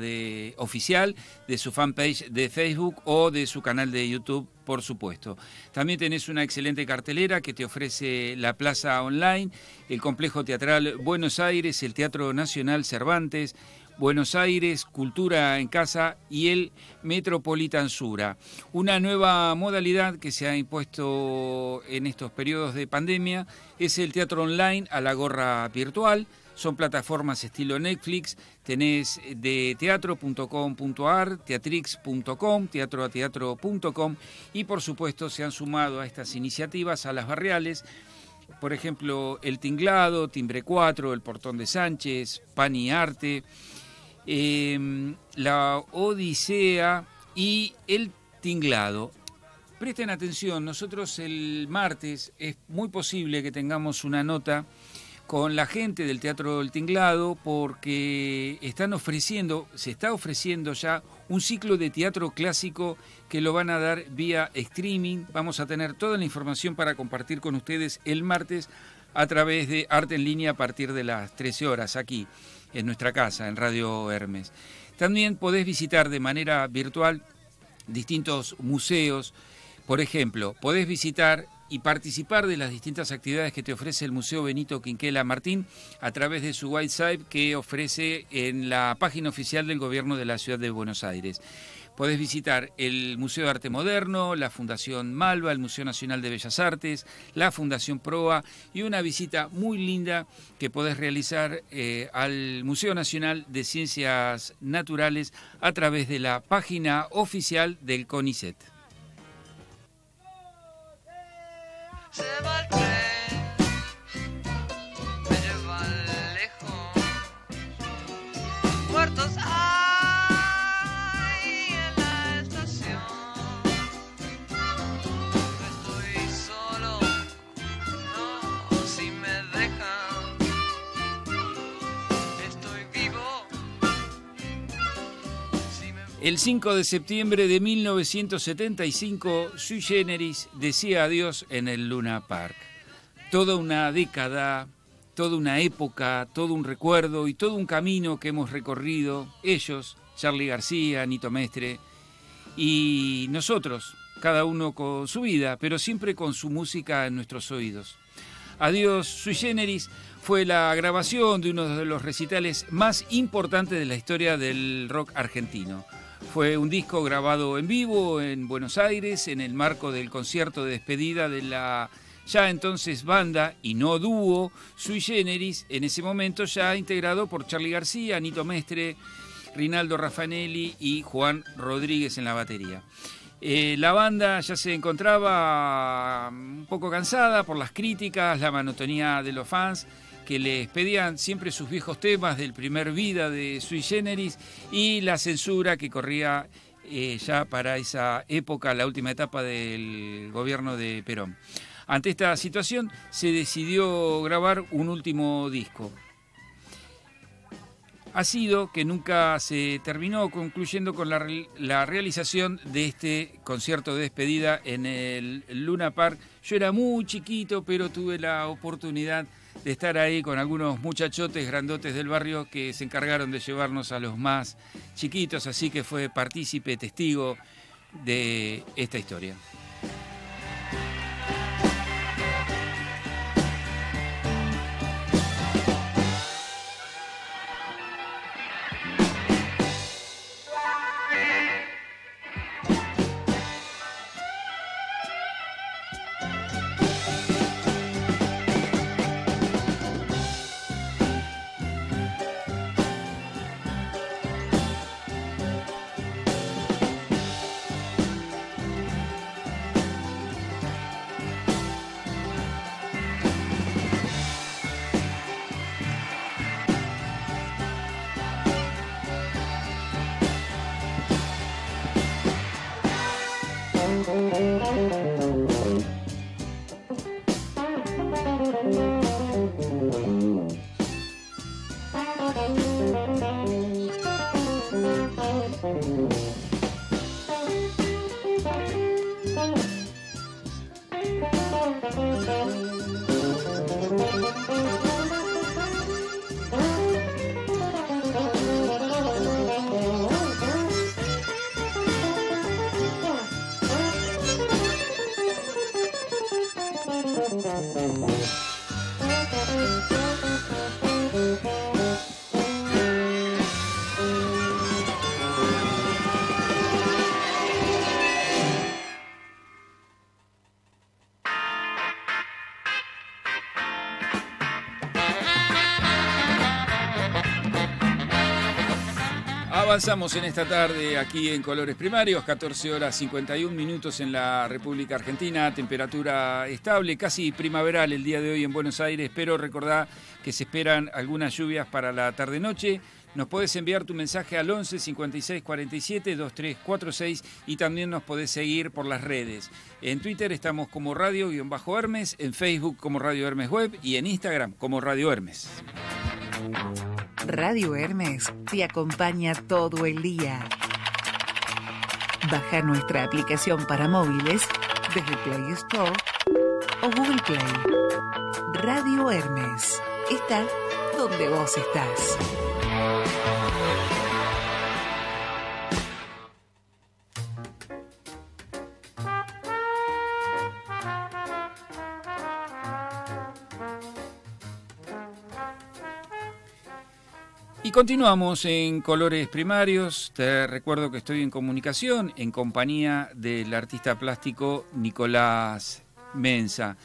oficial, de su fanpage de Facebook o de su canal de YouTube, por supuesto. También tenés una excelente cartelera que te ofrece la Plaza Online, el Complejo Teatral Buenos Aires, el Teatro Nacional Cervantes, Buenos Aires, Cultura en Casa y el Metropolitan Sura. Una nueva modalidad que se ha impuesto en estos periodos de pandemia es el teatro online a la gorra virtual. Son plataformas estilo Netflix, tenés de teatro.com.ar, teatrix.com, teatroateatro.com y por supuesto se han sumado a estas iniciativas a las barriales. Por ejemplo, El Tinglado, Timbre 4, El Portón de Sánchez, Pan y Arte, La Odisea y El Tinglado. Presten atención, nosotros el martes es muy posible que tengamos una nota con la gente del Teatro El Tinglado porque se está ofreciendo ya un ciclo de teatro clásico que lo van a dar vía streaming. Vamos a tener toda la información para compartir con ustedes el martes a través de Arte en Línea a partir de las 13 horas aquí en nuestra casa, en Radio Hermes. También podés visitar de manera virtual distintos museos. Por ejemplo, podés visitar y participar de las distintas actividades que te ofrece el Museo Benito Quinquela Martín a través de su website que ofrece en la página oficial del Gobierno de la Ciudad de Buenos Aires. Podés visitar el Museo de Arte Moderno, la Fundación Malva, el Museo Nacional de Bellas Artes, la Fundación Proa y una visita muy linda que podés realizar al Museo Nacional de Ciencias Naturales a través de la página oficial del CONICET. Se va el tren, me lleva lejos, muertos hay en la estación. No estoy solo, no, si me dejan, estoy vivo. El 5 de septiembre de 1975, Sui Generis decía adiós en el Luna Park. Toda una década, toda una época, todo un recuerdo y todo un camino que hemos recorrido, ellos, Charly García, Nito Mestre, y nosotros, cada uno con su vida, pero siempre con su música en nuestros oídos. Adiós Sui Generis fue la grabación de uno de los recitales más importantes de la historia del rock argentino. Fue un disco grabado en vivo en Buenos Aires en el marco del concierto de despedida de la ya entonces banda y no dúo Sui Generis, en ese momento ya integrado por Charly García, Nito Mestre, Rinaldo Raffanelli y Juan Rodríguez en la batería. La banda ya se encontraba un poco cansada por las críticas, la monotonía de los fans que les pedían siempre sus viejos temas del primer Vida de Sui Generis y la censura que corría ya para esa época, la última etapa del gobierno de Perón. Ante esta situación se decidió grabar un último disco. Ha sido que nunca se terminó, concluyendo con la realización de este concierto de despedida en el Luna Park. Yo era muy chiquito, pero tuve la oportunidad de estar ahí con algunos muchachotes grandotes del barrio que se encargaron de llevarnos a los más chiquitos, así que fue partícipe, testigo de esta historia. Avanzamos en esta tarde aquí en Colores Primarios, 14 horas 51 minutos en la República Argentina, temperatura estable, casi primaveral el día de hoy en Buenos Aires, pero recordá que se esperan algunas lluvias para la tarde-noche. Nos podés enviar tu mensaje al 11 56 47 2346 y también nos podés seguir por las redes. En Twitter estamos como Radio-Hermes, en Facebook como Radio Hermes Web y en Instagram como Radio Hermes. Radio Hermes te acompaña todo el día. Baja nuestra aplicación para móviles desde Play Store o Google Play. Radio Hermes está donde vos estás. Y continuamos en Colores Primarios. Te recuerdo que estoy en comunicación en compañía del artista plástico Nicolás Mensa.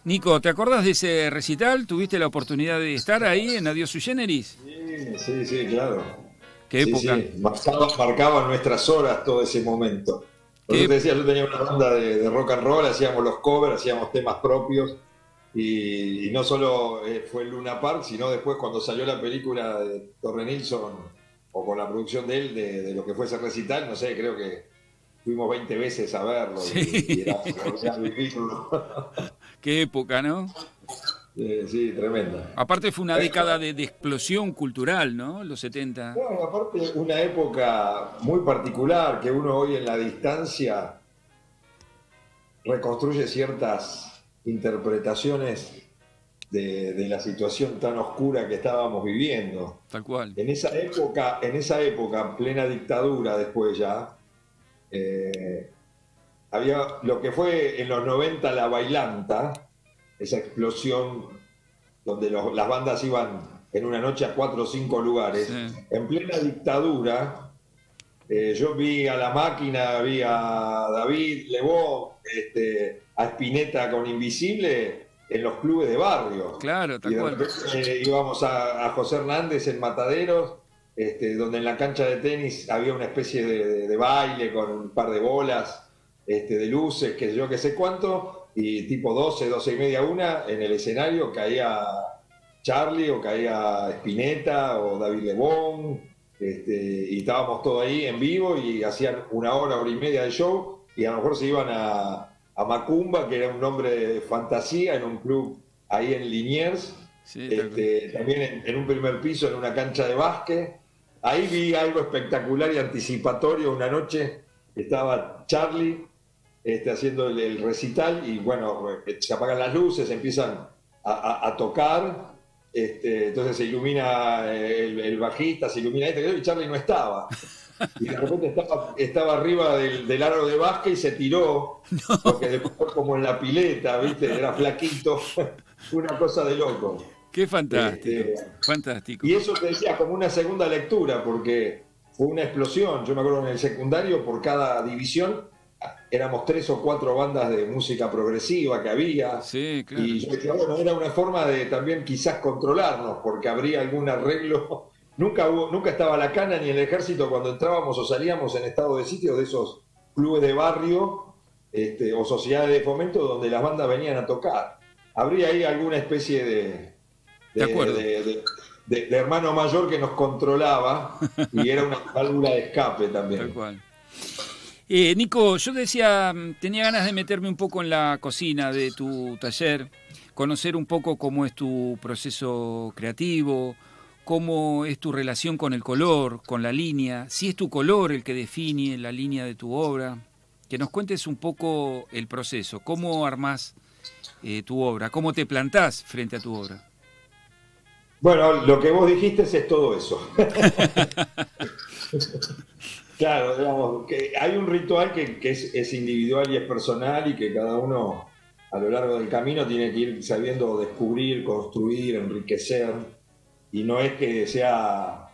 Nico, ¿te acordás de ese recital? ¿Tuviste la oportunidad de estar ahí en Adiós Sui Generis? Sí, claro. ¿Qué época? Sí. Marcaban nuestras horas todo ese momento. Por eso te decía, yo tenía una banda de rock and roll, hacíamos los covers, hacíamos temas propios. Y no solo fue el Luna Park, sino después cuando salió la película de Torre Nilsson, o con la producción de él, de lo que fue ese recital, no sé, creo que fuimos 20 veces a verlo. Sí. Y era vivirlo. Qué época, ¿no? Sí, tremenda. Aparte fue una década de explosión cultural, ¿no? Los 70. Bueno, aparte una época muy particular que uno hoy en la distancia reconstruye ciertas interpretaciones de la situación tan oscura que estábamos viviendo. Tal cual. En esa época, plena dictadura después ya, había lo que fue en los 90 la bailanta, esa explosión donde las bandas iban en una noche a 4 o 5 lugares. Sí. En plena dictadura, yo vi a La Máquina, vi a David Lebón, a Spinetta con Invisible en los clubes de barrio. Claro, tal cual. Íbamos a José Hernández en Mataderos, donde en la cancha de tenis había una especie de baile con un par de bolas, de luces, que yo que sé cuánto, y tipo 12 y media, 1, en el escenario caía Charlie o caía Spinetta o David Lebón, y estábamos todos ahí en vivo y hacían 1 hora y media de show, y a lo mejor se iban a Macumba, que era un nombre de fantasía, en un club ahí en Liniers, Sí, también en un primer piso, en una cancha de básquet. Ahí vi algo espectacular y anticipatorio. Una noche estaba Charlie haciendo el recital y bueno, se apagan las luces, empiezan a tocar, entonces se ilumina el bajista, se ilumina y Charlie no estaba. Y de repente estaba arriba del aro de básquet y se tiró, porque después fue como en la pileta, ¿viste? Era flaquito, una cosa de loco. Qué fantástico, fantástico. Y eso te decía como una segunda lectura, porque fue una explosión. Yo me acuerdo en el secundario, por cada división, éramos 3 o 4 bandas de música progresiva que había. Sí, claro. Y yo decía, bueno, era una forma de también quizás controlarnos, porque habría algún arreglo. Nunca estaba la cana ni el ejército cuando entrábamos o salíamos en estado de sitio de esos clubes de barrio o sociedades de fomento donde las bandas venían a tocar. Habría ahí alguna especie de hermano mayor que nos controlaba y era una válvula de escape también. Tal cual. Nico, yo decía, tenía ganas de meterme un poco en la cocina de tu taller, conocer un poco cómo es tu proceso creativo, cómo es tu relación con el color, con la línea, si es tu color el que define la línea de tu obra. Que nos cuentes un poco el proceso, cómo armás tu obra, cómo te plantás frente a tu obra. Bueno, lo que vos dijiste es todo eso. Claro, digamos, que hay un ritual que es individual y es personal y que cada uno a lo largo del camino tiene que ir sabiendo descubrir, construir, enriquecer, y no es que sea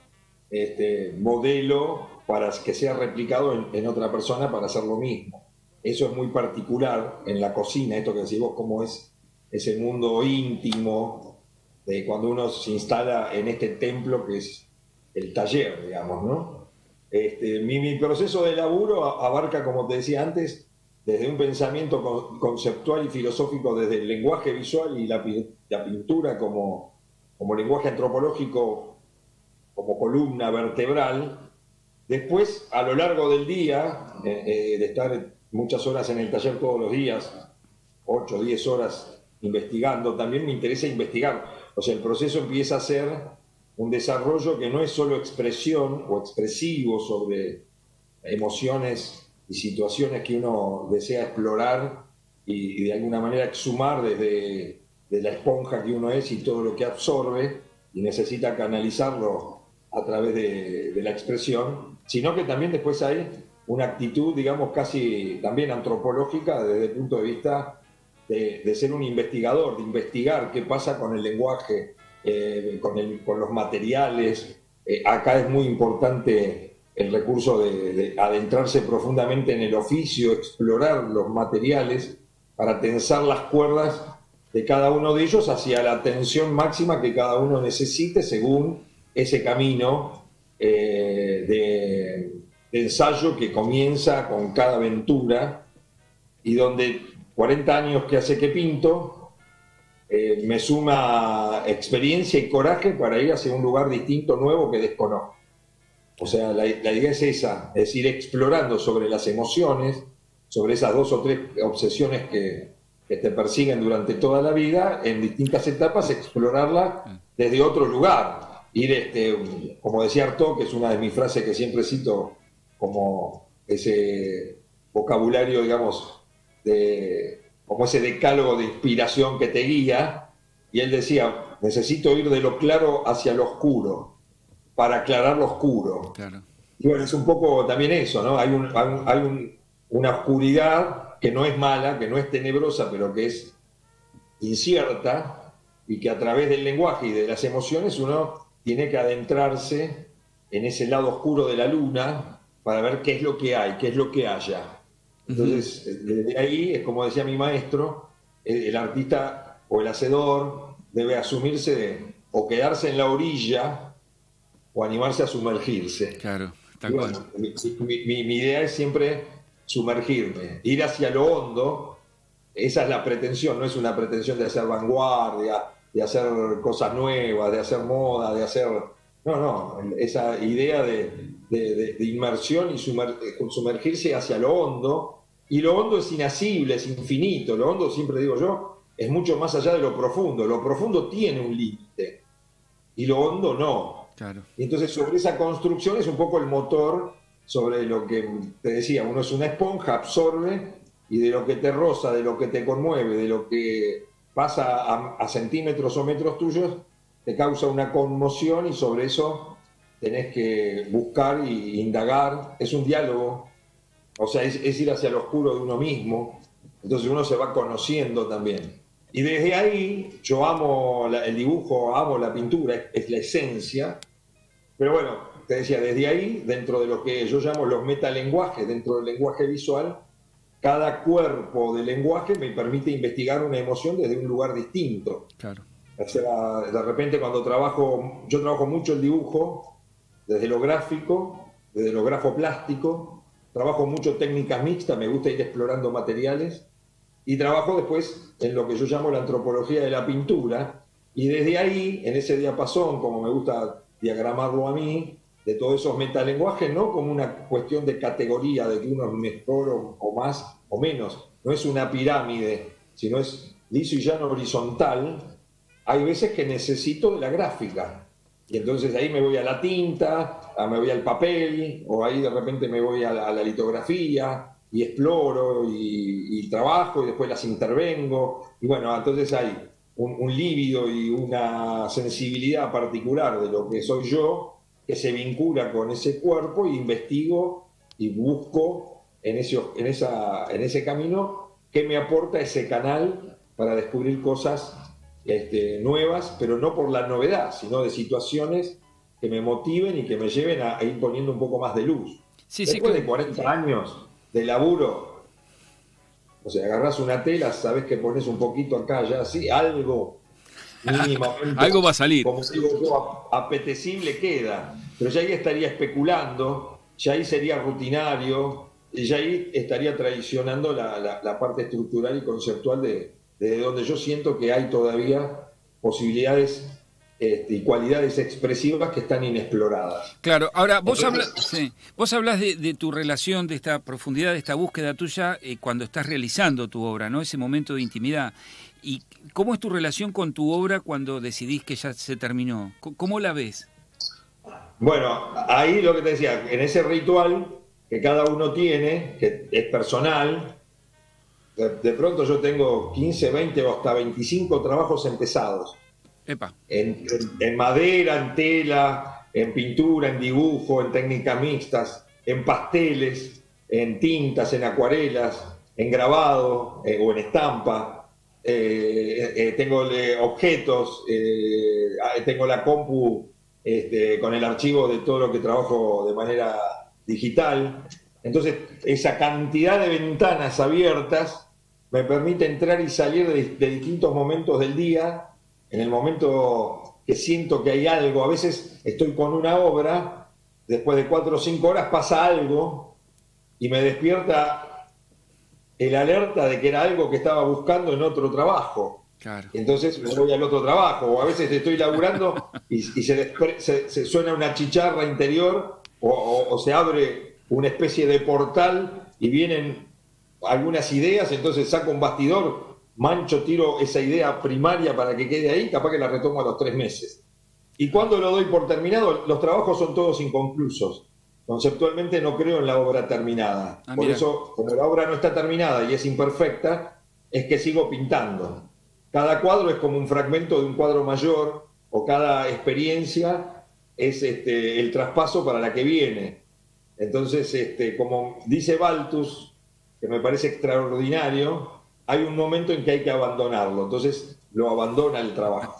modelo para que sea replicado en otra persona para hacer lo mismo. Eso es muy particular en la cocina, esto que decís vos, cómo es ese mundo íntimo de cuando uno se instala en este templo que es el taller, digamos, ¿no? Mi proceso de laburo abarca, como te decía antes, desde un pensamiento conceptual y filosófico, desde el lenguaje visual y la pintura como lenguaje antropológico, como columna vertebral. Después, a lo largo del día, de estar muchas horas en el taller todos los días, 8 o 10 horas investigando, también me interesa investigar. O sea, el proceso empieza a ser un desarrollo que no es solo expresión o expresivo sobre emociones y situaciones que uno desea explorar y de alguna manera exhumar desde la esponja que uno es y todo lo que absorbe y necesita canalizarlo a través de la expresión, sino que también después hay una actitud, digamos, casi también antropológica desde el punto de vista de ser un investigador, de investigar qué pasa con el lenguaje, con los materiales. Acá es muy importante el recurso de adentrarse profundamente en el oficio, explorar los materiales para tensar las cuerdas de cada uno de ellos hacia la tensión máxima que cada uno necesite según ese camino de ensayo que comienza con cada aventura y donde 40 años que hace que pinto me suma experiencia y coraje para ir hacia un lugar distinto, nuevo, que desconozco. O sea, la idea es esa, es ir explorando sobre las emociones, sobre esas 2 o 3 obsesiones que te persiguen durante toda la vida, en distintas etapas, explorarla desde otro lugar. Ir, como decía Artaud, que es una de mis frases que siempre cito como ese vocabulario, digamos, como ese decálogo de inspiración que te guía, y él decía, necesito ir de lo claro hacia lo oscuro, para aclarar lo oscuro. Claro. Y bueno, es un poco también eso, ¿no? Hay una oscuridad que no es mala, que no es tenebrosa, pero que es incierta, y que a través del lenguaje y de las emociones uno tiene que adentrarse en ese lado oscuro de la luna para ver qué es lo que hay, qué es lo que haya. Entonces, desde ahí, es como decía mi maestro, el artista o el hacedor debe asumirse o quedarse en la orilla o animarse a sumergirse. Claro, Y tal cual. bueno, mi idea es siempre sumergirme, ir hacia lo hondo. Esa es la pretensión, no es una pretensión de hacer vanguardia, de hacer cosas nuevas, de hacer moda, de hacer... No, esa idea de inmersión y sumergirse hacia lo hondo. Y lo hondo es inasible, es infinito. Lo hondo, siempre digo yo, es mucho más allá de lo profundo. Lo profundo tiene un límite y lo hondo no. Claro. Y entonces sobre esa construcción es un poco el motor sobre lo que te decía. Uno es una esponja, absorbe, y de lo que te roza, de lo que te conmueve, de lo que pasa a centímetros o metros tuyos, te causa una conmoción, y sobre eso tenés que buscar e indagar. Es un diálogo, o sea, es ir hacia lo oscuro de uno mismo. Entonces uno se va conociendo también. Y desde ahí yo amo el dibujo, amo la pintura, es la esencia. Pero bueno, te decía, desde ahí, dentro de lo que yo llamo los metalenguajes, dentro del lenguaje visual, cada cuerpo del lenguaje me permite investigar una emoción desde un lugar distinto. Claro. O sea, de repente cuando yo trabajo mucho el dibujo, desde lo gráfico, desde lo grafoplástico, trabajo mucho técnicas mixtas, me gusta ir explorando materiales, y trabajo después en lo que yo llamo la antropología de la pintura, y desde ahí, en ese diapasón, como me gusta diagramarlo a mí, de todos esos metalenguajes, no como una cuestión de categoría, de que uno es mejor o más o menos, no es una pirámide, sino es liso y llano horizontal. Hay veces que necesito de la gráfica, y entonces ahí me voy a la tinta, me voy al papel, o ahí de repente me voy a la litografía, y exploro, y trabajo, y después las intervengo, y bueno, entonces hay un líbido y una sensibilidad particular de lo que soy yo, que se vincula con ese cuerpo, y investigo y busco en ese camino qué me aporta ese canal para descubrir cosas nuevas, pero no por la novedad, sino de situaciones que me motiven y que me lleven a ir poniendo un poco más de luz. Sí, Después sí, de 40 años de laburo, o sea, agarrás una tela, sabés que pones un poquito acá, ya así, algo mínimamente, algo va a salir. como digo yo, apetecible queda, pero ya ahí estaría especulando, ya ahí sería rutinario, y ya ahí estaría traicionando la parte estructural y conceptual de donde yo siento que hay todavía posibilidades y cualidades expresivas que están inexploradas. Claro, ahora vos Entonces, hablas de tu relación, de esta profundidad, de esta búsqueda tuya cuando estás realizando tu obra, ¿no? Ese momento de intimidad. ¿Y cómo es tu relación con tu obra cuando decidís que ya se terminó? ¿Cómo la ves? bueno, ahí lo que te decía, en ese ritual que cada uno tiene, que es personal, de pronto yo tengo 15, 20 o hasta 25 trabajos empezados. Epa. En madera, en tela, en pintura, en dibujo, en técnicas mixtas, en pasteles, en tintas, en acuarelas, en grabado o en estampa. Tengo objetos, tengo la compu con el archivo de todo lo que trabajo de manera digital. Entonces, esa cantidad de ventanas abiertas me permite entrar y salir de distintos momentos del día. En el momento que siento que hay algo, a veces estoy con una obra, después de 4 o 5 horas pasa algo y me despierta el alerta de que era algo que estaba buscando en otro trabajo. Claro. Entonces me voy al otro trabajo, o a veces estoy laburando y se suena una chicharra interior o se abre una especie de portal y vienen algunas ideas, entonces saco un bastidor, mancho, tiro esa idea primaria para que quede ahí, capaz que la retomo a los 3 meses. Y cuando lo doy por terminado, los trabajos son todos inconclusos. Conceptualmente no creo en la obra terminada. Por eso, como la obra no está terminada y es imperfecta, es que sigo pintando. Cada cuadro es como un fragmento de un cuadro mayor, o cada experiencia es el traspaso para la que viene. Entonces, como dice Baltus, que me parece extraordinario, hay un momento en que hay que abandonarlo, entonces lo abandona el trabajo.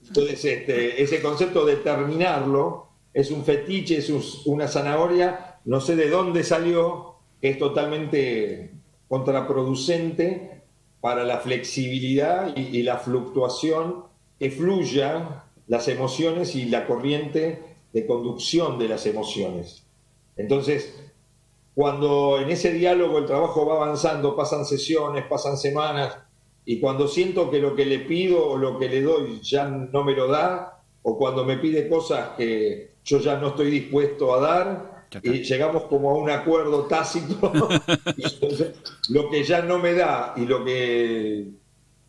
Entonces, ese concepto de terminarlo es un fetiche, es una zanahoria, no sé de dónde salió, que es totalmente contraproducente para la flexibilidad y la fluctuación, que fluya las emociones y la corriente de conducción de las emociones. Entonces, cuando en ese diálogo el trabajo va avanzando, pasan sesiones, pasan semanas, y cuando siento que lo que le pido o lo que le doy ya no me lo da, o cuando me pide cosas que yo ya no estoy dispuesto a dar, y llegamos como a un acuerdo tácito, y entonces lo que ya no me da y lo que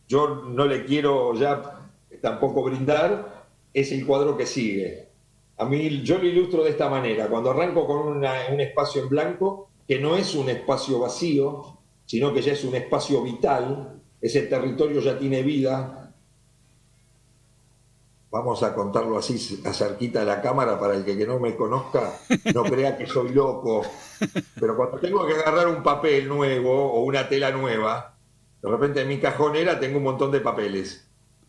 yo no le quiero ya tampoco brindar, es el cuadro que sigue. A mí, yo lo ilustro de esta manera: cuando arranco con un espacio en blanco, que no es un espacio vacío, sino que ya es un espacio vital, ese territorio ya tiene vida. Vamos a contarlo así, cerquita de la cámara, para el que no me conozca no crea que soy loco. Pero cuando tengo que agarrar un papel nuevo o una tela nueva, de repente en mi cajonera tengo un montón de papeles.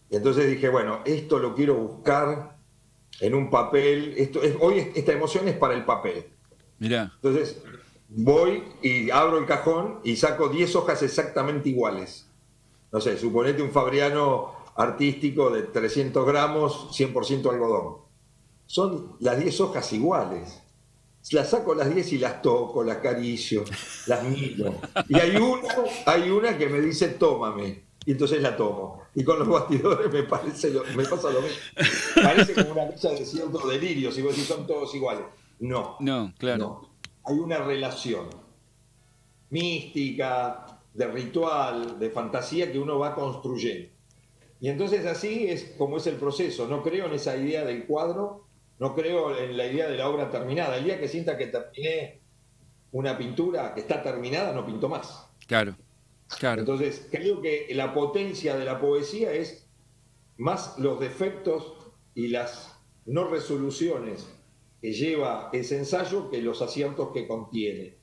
Y entonces dije, bueno, esto lo quiero buscar en un papel. Hoy esta emoción es para el papel. Mirá. Entonces voy y abro el cajón y saco 10 hojas exactamente iguales. No sé, suponete un fabriano artístico de 300 gramos, 100% algodón. Son las 10 hojas iguales. Las saco las 10 y las toco, las acaricio, las miro. Y hay una que me dice, tómame. Y entonces la tomo. Y con los bastidores me pasa lo mismo. Parece como una cosa de cierto delirio, si vos decís son todos iguales. No. No, claro. No. Hay una relación mística, de ritual, de fantasía que uno va construyendo. Y entonces así es como es el proceso. No creo en esa idea del cuadro, no creo en la idea de la obra terminada. El día que sienta que terminé una pintura que está terminada, no pinto más. Claro, claro. Entonces creo que la potencia de la poesía es más los defectos y las no resoluciones que lleva ese ensayo que los aciertos que contiene.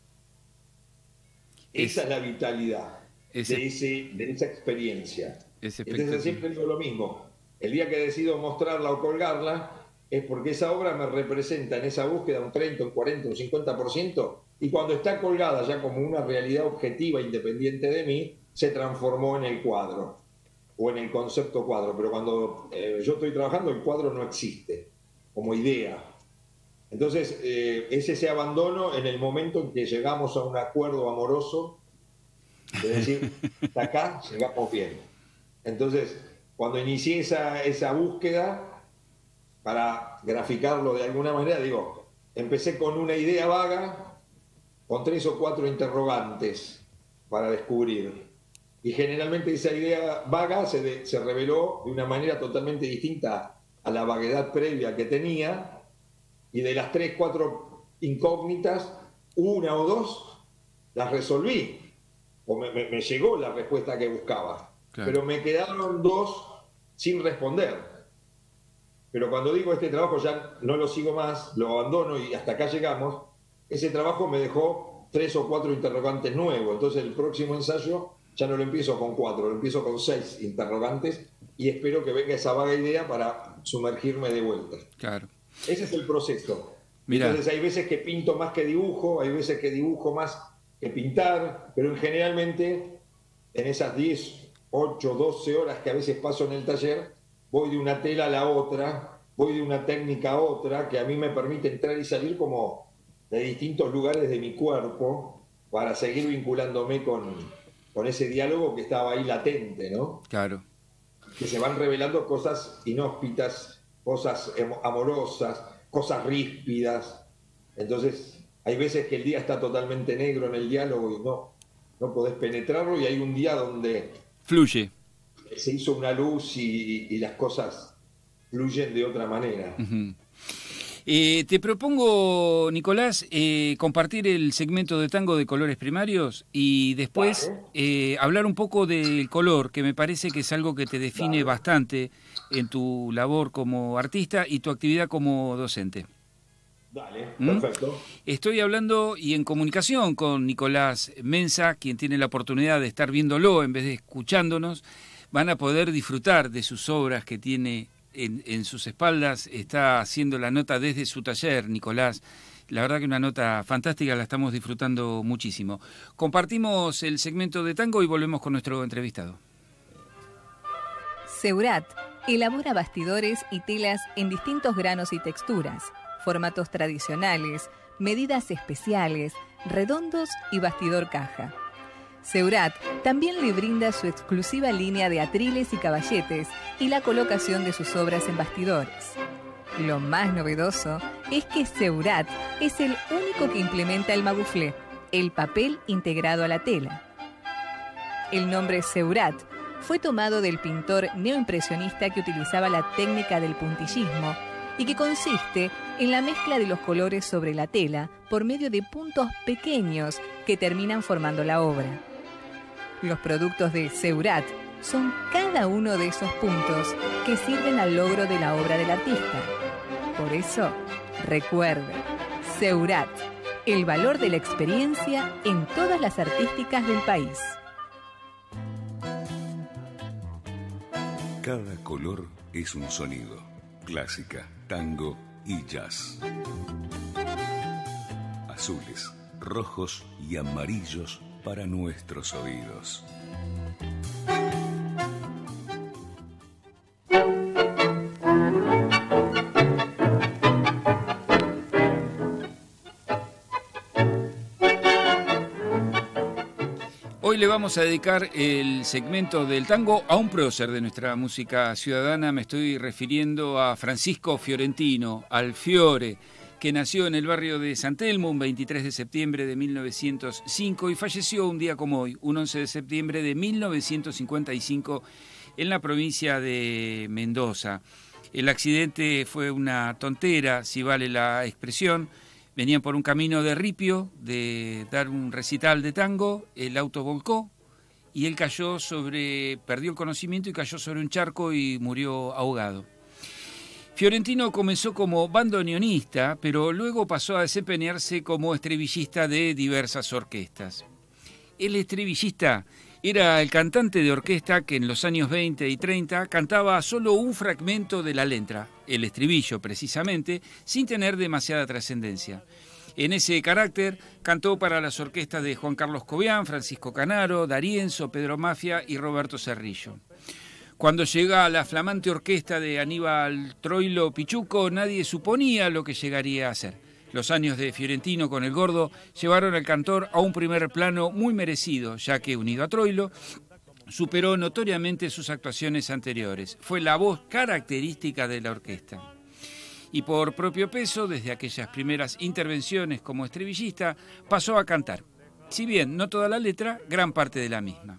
Esa es la vitalidad de esa experiencia. Entonces siempre digo lo mismo: el día que decido mostrarla o colgarla es porque esa obra me representa en esa búsqueda un 30, un 40, un 50%, y cuando está colgada ya como una realidad objetiva independiente de mí, se transformó en el cuadro o en el concepto cuadro. Pero cuando yo estoy trabajando, el cuadro no existe como idea. Entonces es ese abandono en el momento en que llegamos a un acuerdo amoroso de decir, hasta acá llegamos bien. Entonces, cuando inicié esa búsqueda, para graficarlo de alguna manera, digo, empecé con una idea vaga, con 3 o 4 interrogantes para descubrir. Y generalmente esa idea vaga se reveló de una manera totalmente distinta a la vaguedad previa que tenía, y de las 3, 4 incógnitas, 1 o 2 las resolví, o me llegó la respuesta que buscaba. Claro. Pero me quedaron 2 sin responder. Pero cuando digo este trabajo ya no lo sigo más, lo abandono y hasta acá llegamos, ese trabajo me dejó 3 o 4 interrogantes nuevos. Entonces el próximo ensayo ya no lo empiezo con 4, lo empiezo con 6 interrogantes, y espero que venga esa vaga idea para sumergirme de vuelta. Claro. Ese es el proceso. Mirá. Entonces hay veces que pinto más que dibujo, hay veces que dibujo más que pintar, pero generalmente en esas 10, 8, 12 horas que a veces paso en el taller, voy de una tela a la otra, voy de una técnica a otra, que a mí me permite entrar y salir como de distintos lugares de mi cuerpo para seguir vinculándome con ese diálogo que estaba ahí latente, ¿no? Claro. Que se van revelando cosas inhóspitas, cosas amorosas, cosas ríspidas. Entonces, hay veces que el día está totalmente negro en el diálogo y no podés penetrarlo, y hay un día donde fluye. Se hizo una luz y las cosas fluyen de otra manera. Uh-huh. Te propongo, Nicolás, compartir el segmento de tango de colores primarios y después hablar un poco del color, que me parece que es algo que te define bastante en tu labor como artista y tu actividad como docente. Dale, perfecto. Estoy hablando y en comunicación con Nicolás Mensa, quien tiene la oportunidad de estar viéndolo en vez de escuchándonos. Van a poder disfrutar de sus obras que tiene en sus espaldas. Está haciendo la nota desde su taller, Nicolás. La verdad que una nota fantástica, la estamos disfrutando muchísimo. Compartimos el segmento de tango y volvemos con nuestro entrevistado. Seurat elabora bastidores y telas en distintos granos y texturas, formatos tradicionales, medidas especiales, redondos y bastidor caja. Seurat también le brinda su exclusiva línea de atriles y caballetes y la colocación de sus obras en bastidores. Lo más novedoso es que Seurat es el único que implementa el maguflé, el papel integrado a la tela. El nombre Seurat fue tomado del pintor neoimpresionista que utilizaba la técnica del puntillismo y que consiste en la mezcla de los colores sobre la tela por medio de puntos pequeños que terminan formando la obra. Los productos de Seurat son cada uno de esos puntos que sirven al logro de la obra del artista. Por eso, recuerde, Seurat, el valor de la experiencia en todas las artísticas del país. Cada color es un sonido. Clásica, tango y jazz. Azules, rojos y amarillos para nuestros oídos. Hoy le vamos a dedicar el segmento del tango a un prócer de nuestra música ciudadana. Me estoy refiriendo a Francisco Fiorentino, al Fiore, que nació en el barrio de San Telmo un 23 de septiembre de 1905 y falleció un día como hoy, un 11 de septiembre de 1955, en la provincia de Mendoza. El accidente fue una tontera, si vale la expresión. Venían por un camino de ripio, de dar un recital de tango, el auto volcó y él perdió el conocimiento y cayó sobre un charco y murió ahogado. Fiorentino comenzó como bandoneonista, pero luego pasó a desempeñarse como estribillista de diversas orquestas. El estribillista era el cantante de orquesta que en los años 20 y 30 cantaba solo un fragmento de la letra, el estribillo precisamente, sin tener demasiada trascendencia. En ese carácter cantó para las orquestas de Juan Carlos Cobián, Francisco Canaro, D'Arienzo, Pedro Mafia y Roberto Cerrillo. Cuando llega a la flamante orquesta de Aníbal Troilo Pichuco, nadie suponía lo que llegaría a ser. Los años de Fiorentino con el Gordo llevaron al cantor a un primer plano muy merecido, ya que, unido a Troilo, superó notoriamente sus actuaciones anteriores. Fue la voz característica de la orquesta. Y por propio peso, desde aquellas primeras intervenciones como estribillista, pasó a cantar. Si bien no toda la letra, gran parte de la misma.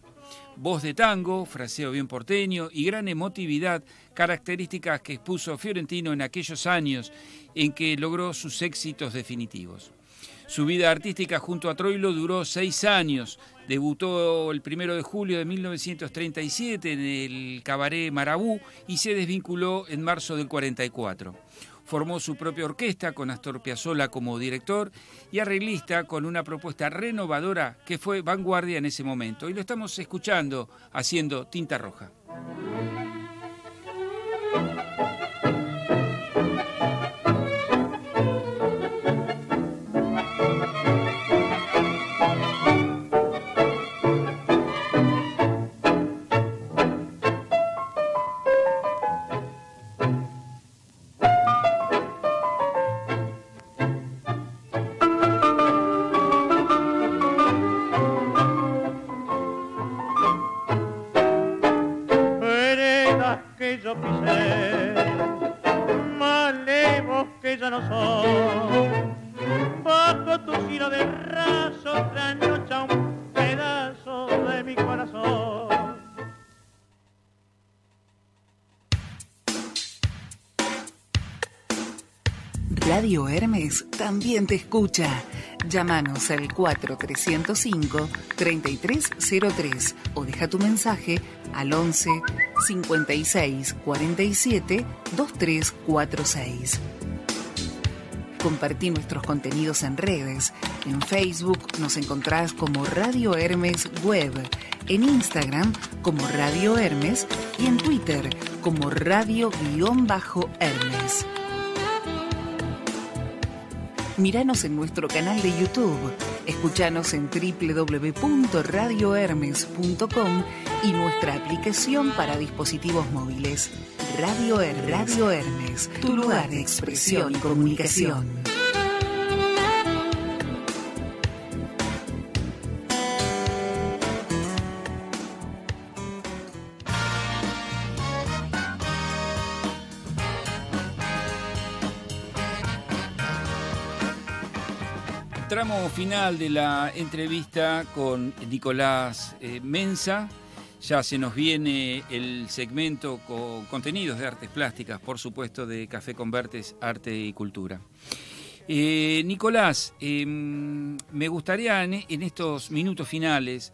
Voz de tango, fraseo bien porteño y gran emotividad, características que expuso Fiorentino en aquellos años en que logró sus éxitos definitivos. Su vida artística junto a Troilo duró 6 años. Debutó el 1 de julio de 1937 en el Cabaret Marabú y se desvinculó en marzo del 44. Formó su propia orquesta con Astor Piazzolla como director y arreglista con una propuesta renovadora que fue vanguardia en ese momento. Y lo estamos escuchando haciendo Tinta Roja. Radio Hermes también te escucha. Llámanos al 4305-3303 o deja tu mensaje al 11 56 47 2346. Compartí nuestros contenidos en redes. En Facebook nos encontrás como Radio Hermes Web, en Instagram como Radio Hermes y en Twitter como Radio-Hermes. Míranos en nuestro canal de YouTube, escuchanos en www.radiohermes.com y nuestra aplicación para dispositivos móviles. Radio Hermes, tu lugar de expresión y comunicación. Tramo final de la entrevista con Nicolás Mensa. Ya se nos viene el segmento con contenidos de artes plásticas, por supuesto, de Café con Bertes, Arte y Cultura. Nicolás, me gustaría en estos minutos finales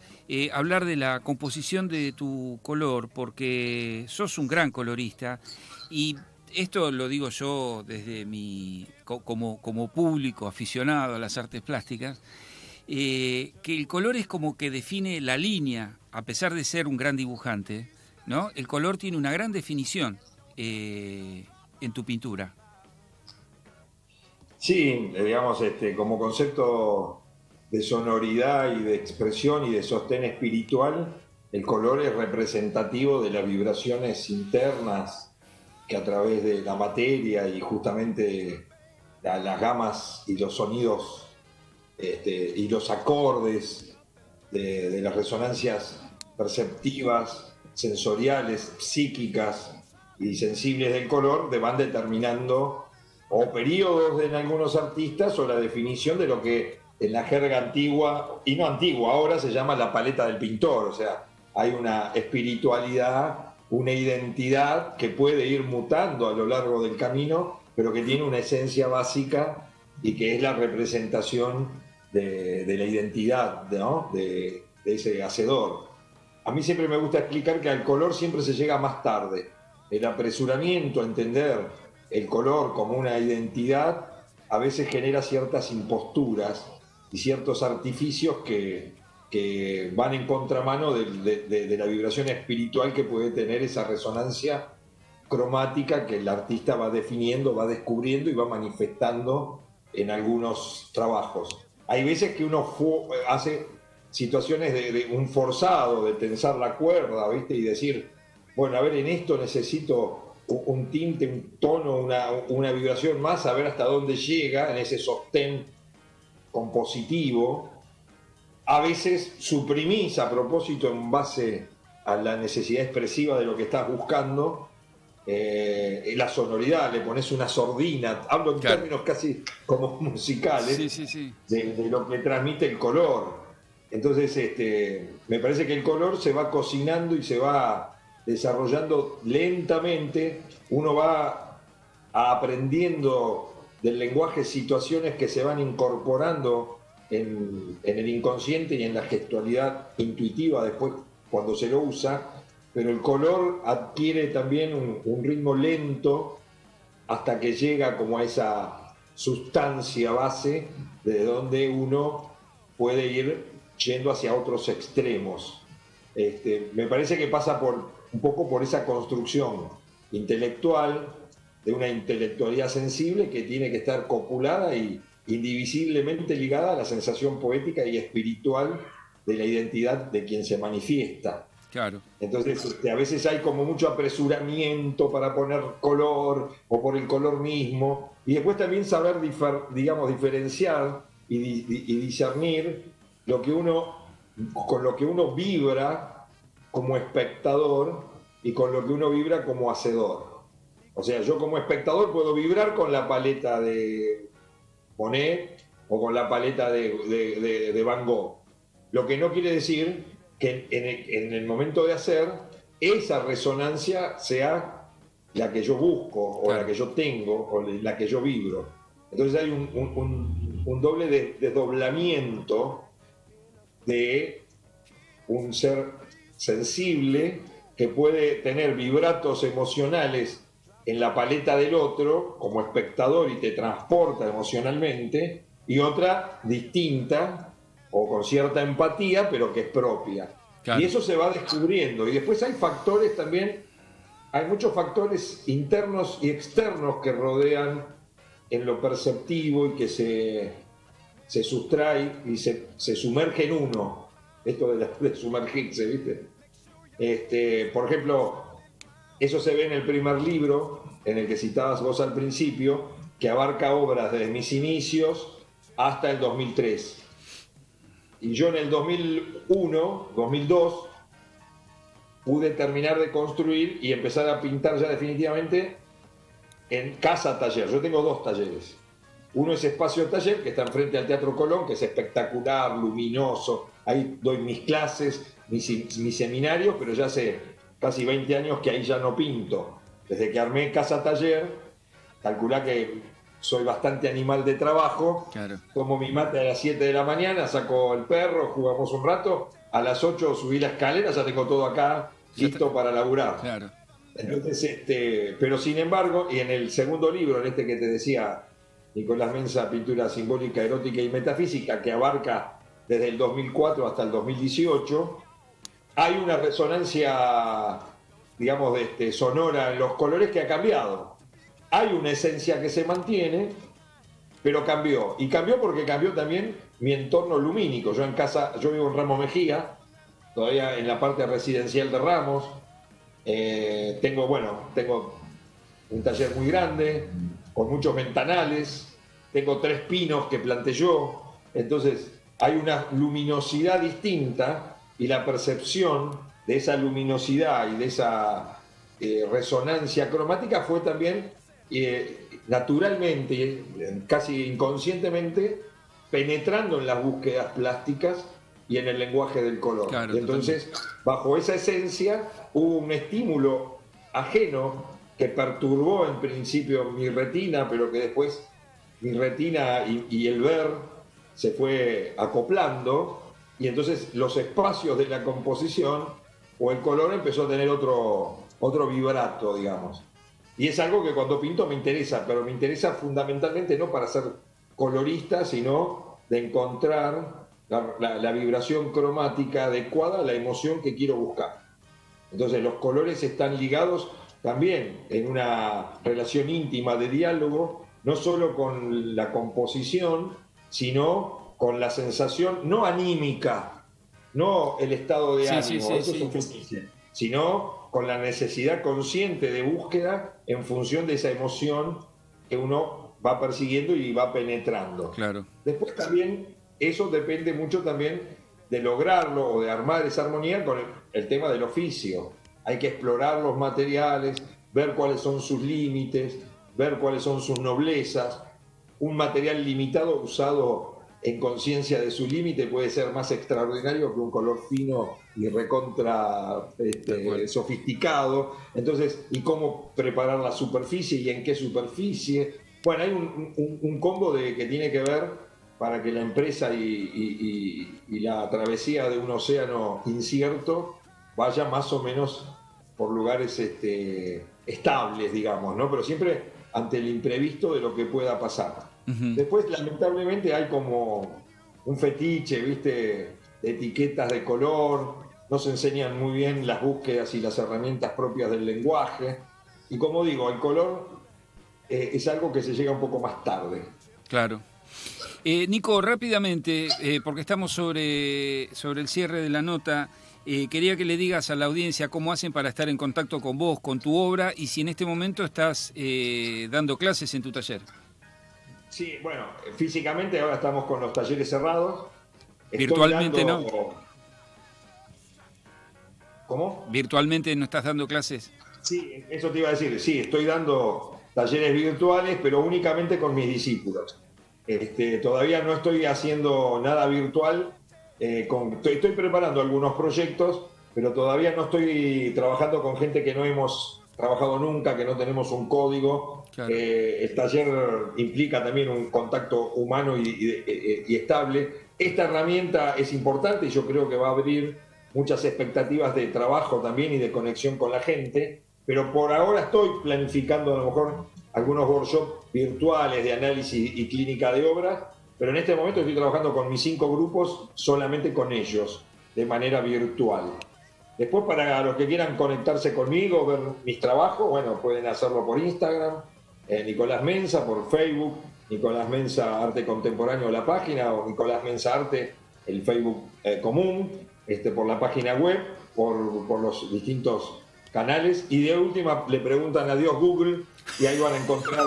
hablar de la composición de tu color, porque sos un gran colorista y esto lo digo yo desde como público aficionado a las artes plásticas, que el color es como que define la línea, a pesar de ser un gran dibujante, ¿no? El color tiene una gran definición en tu pintura. Sí, digamos, como concepto de sonoridad y de expresión y de sostén espiritual, el color es representativo de las vibraciones internas que a través de la materia y justamente las gamas y los sonidos y los acordes de las resonancias perceptivas, sensoriales, psíquicas y sensibles del color van determinando o periodos en algunos artistas o la definición de lo que en la jerga antigua, y no antigua, ahora se llama la paleta del pintor. O sea, hay una espiritualidad, una identidad que puede ir mutando a lo largo del camino, pero que tiene una esencia básica y que es la representación de la identidad, ¿no? de ese hacedor. A mí siempre me gusta explicar que al color siempre se llega más tarde. El apresuramiento a entender el color como una identidad a veces genera ciertas imposturas y ciertos artificios que van en contramano de la vibración espiritual que puede tener esa resonancia cromática que el artista va definiendo, va descubriendo y va manifestando en algunos trabajos. Hay veces que uno hace situaciones de un forzado, de tensar la cuerda, ¿viste? Y decir, bueno, a ver, en esto necesito un tinte, un tono, una vibración más, a ver hasta dónde llega en ese sostén compositivo. A veces suprimís a propósito en base a la necesidad expresiva de lo que estás buscando, la sonoridad, le pones una sordina, hablo en términos casi como musicales, de lo que transmite el color. Entonces, me parece que el color se va cocinando y se va desarrollando lentamente. Uno va aprendiendo del lenguaje situaciones que se van incorporando en el inconsciente y en la gestualidad intuitiva después cuando se lo usa, pero el color adquiere también un ritmo lento hasta que llega como a esa sustancia base de donde uno puede ir yendo hacia otros extremos. Me parece que pasa un poco por esa construcción intelectual, de una intelectualidad sensible que tiene que estar copulada y indivisiblemente ligada a la sensación poética y espiritual de la identidad de quien se manifiesta. Claro. Entonces, a veces hay como mucho apresuramiento para poner color o por el color mismo, y después también saber, diferenciar y discernir con lo que uno vibra como espectador y con lo que uno vibra como hacedor. O sea, yo como espectador puedo vibrar con la paleta de Monet o con la paleta de Van Gogh. Lo que no quiere decir que en el momento de hacer esa resonancia sea la que yo busco o la que yo tengo o la que yo vibro. Entonces hay un doble desdoblamiento de un ser sensible que puede tener vibratos emocionales en la paleta del otro como espectador y te transporta emocionalmente, y otra distinta o con cierta empatía pero que es propia. Claro. Y eso se va descubriendo. Y después hay factores también, hay muchos factores internos y externos que rodean en lo perceptivo y que se sustrae y se sumerge en uno. Esto de sumergirse, ¿viste? Por ejemplo, Eso se ve en el primer libro, en el que citabas vos al principio, que abarca obras desde mis inicios hasta el 2003. Y yo en el 2001, 2002, pude terminar de construir y empezar a pintar ya definitivamente en casa taller. Yo tengo 2 talleres. Uno es Espacio Taller, que está enfrente al Teatro Colón, que es espectacular, luminoso. Ahí doy mis clases, mis seminarios, pero ya hace casi 20 años que ahí ya no pinto. Desde que armé Casa Taller, calculá que soy bastante animal de trabajo. Claro. Tomo mi mate a las 7 de la mañana, saco el perro, jugamos un rato. A las 8 subí la escalera, ya tengo todo acá listo para laburar. Claro. Entonces, pero sin embargo, y en el segundo libro, en este que te decía, Nicolás Mensa, Pintura Simbólica, Erótica y Metafísica, que abarca desde el 2004 hasta el 2018, hay una resonancia, digamos, sonora en los colores que ha cambiado. Hay una esencia que se mantiene, pero cambió. Y cambió porque cambió también mi entorno lumínico. Yo en casa, yo vivo en Ramos Mejía, todavía en la parte residencial de Ramos. Tengo un taller muy grande, con muchos ventanales, tengo 3 pinos que planté yo, entonces hay una luminosidad distinta y la percepción de esa luminosidad y de esa resonancia cromática fue también naturalmente, casi inconscientemente, penetrando en las búsquedas plásticas y en el lenguaje del color. Claro, y entonces, bajo esa esencia, hubo un estímulo ajeno que perturbó en principio mi retina, pero que después mi retina y el ver se fue acoplando, y entonces los espacios de la composición o el color empezó a tener otro vibrato, digamos. Y es algo que cuando pinto me interesa, pero me interesa fundamentalmente no para ser colorista, sino de encontrar la vibración cromática adecuada a la emoción que quiero buscar. Entonces los colores están ligados también en una relación íntima de diálogo, no solo con la composición, sino con la sensación no anímica, no el estado de ánimo, eso es un fetiche, sino con la necesidad consciente de búsqueda en función de esa emoción que uno va persiguiendo y va penetrando. Claro. Después también eso depende mucho también de lograrlo o de armar esa armonía con el tema del oficio. Hay que explorar los materiales, ver cuáles son sus límites, ver cuáles son sus noblezas. Un material limitado usado en conciencia de su límite puede ser más extraordinario que un color fino y recontra sofisticado. Entonces, ¿y cómo preparar la superficie y en qué superficie? Bueno, hay un combo que tiene que ver para que la empresa y la travesía de un océano incierto vaya más o menos por lugares estables, digamos, ¿no? Pero siempre ante el imprevisto de lo que pueda pasar. Después, lamentablemente, hay como un fetiche, ¿viste?, de etiquetas de color, no se enseñan muy bien las búsquedas y las herramientas propias del lenguaje, y como digo, el color es algo que se llega un poco más tarde. Claro. Nico, rápidamente, porque estamos sobre el cierre de la nota, quería que le digas a la audiencia cómo hacen para estar en contacto con vos, con tu obra, y si en este momento estás dando clases en tu taller. Sí, bueno, físicamente ahora estamos con los talleres cerrados. Virtualmente no. ¿Cómo? ¿Virtualmente no estás dando clases? Sí, eso te iba a decir. Sí, estoy dando talleres virtuales, pero únicamente con mis discípulos. Todavía no estoy haciendo nada virtual. Estoy preparando algunos proyectos, pero todavía no estoy trabajando con gente que no hemos trabajado nunca, que no tenemos un código. Claro. El taller implica también un contacto humano y estable. Esta herramienta es importante y yo creo que va a abrir muchas expectativas de trabajo también y de conexión con la gente, pero por ahora estoy planificando a lo mejor algunos workshops virtuales de análisis y clínica de obras, pero en este momento estoy trabajando con mis 5 grupos solamente con ellos, de manera virtual. Después, para los que quieran conectarse conmigo, ver mis trabajos, bueno, pueden hacerlo por Instagram, Nicolás Mensa, por Facebook, Nicolás Mensa Arte Contemporáneo, la página, o Nicolás Mensa Arte, el Facebook común, por la página web, por los distintos canales, y de última le preguntan a Dios Google y ahí van a encontrar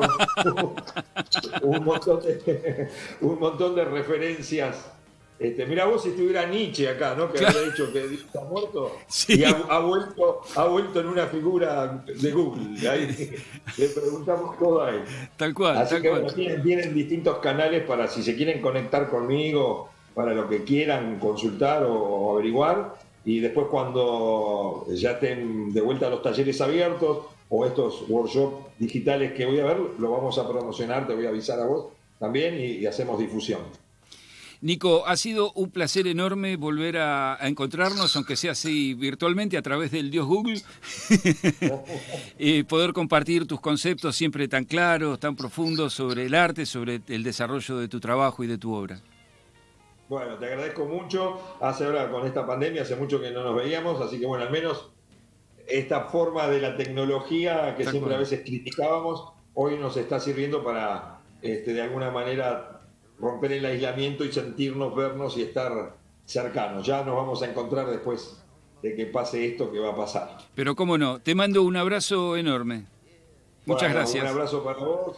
un montón de referencias. Mirá vos si estuviera Nietzsche acá, ¿no? Que había dicho que Dios está muerto, sí. Y ha vuelto en una figura de Google. Ahí le preguntamos todo ahí. Tal cual. Así tal que cual. bueno, tienen distintos canales para si se quieren conectar conmigo, para lo que quieran consultar o averiguar. Y después cuando ya estén de vuelta a los talleres abiertos o estos workshops digitales que voy a ver, lo vamos a promocionar, te voy a avisar a vos también y hacemos difusión. Nico, ha sido un placer enorme volver a encontrarnos, aunque sea así virtualmente, a través del Dios Google. Poder compartir tus conceptos siempre tan claros, tan profundos sobre el arte, sobre el desarrollo de tu trabajo y de tu obra. Bueno, te agradezco mucho. Ahora con esta pandemia hace mucho que no nos veíamos, así que bueno, al menos esta forma de la tecnología que siempre a veces criticábamos, hoy nos está sirviendo para, de alguna manera, romper el aislamiento y sentirnos, vernos y estar cercanos. Ya nos vamos a encontrar después de que pase esto que va a pasar. Pero cómo no, te mando un abrazo enorme. Muchas gracias. Un abrazo para vos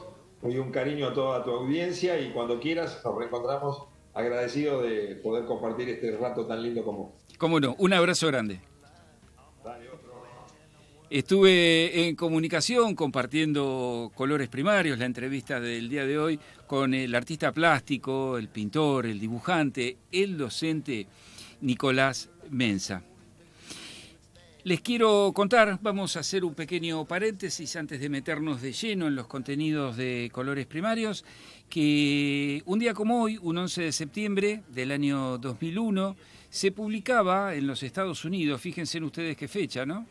y un cariño a toda tu audiencia, y cuando quieras nos reencontramos. Agradecido de poder compartir este rato tan lindo con vos. Cómo no, un abrazo grande. Estuve en comunicación compartiendo Colores Primarios, la entrevista del día de hoy, con el artista plástico, el pintor, el dibujante, el docente Nicolás Mensa. Les quiero contar, vamos a hacer un pequeño paréntesis antes de meternos de lleno en los contenidos de Colores Primarios, que un día como hoy, un 11 de septiembre del año 2001, se publicaba en los Estados Unidos, fíjense ustedes qué fecha, ¿no?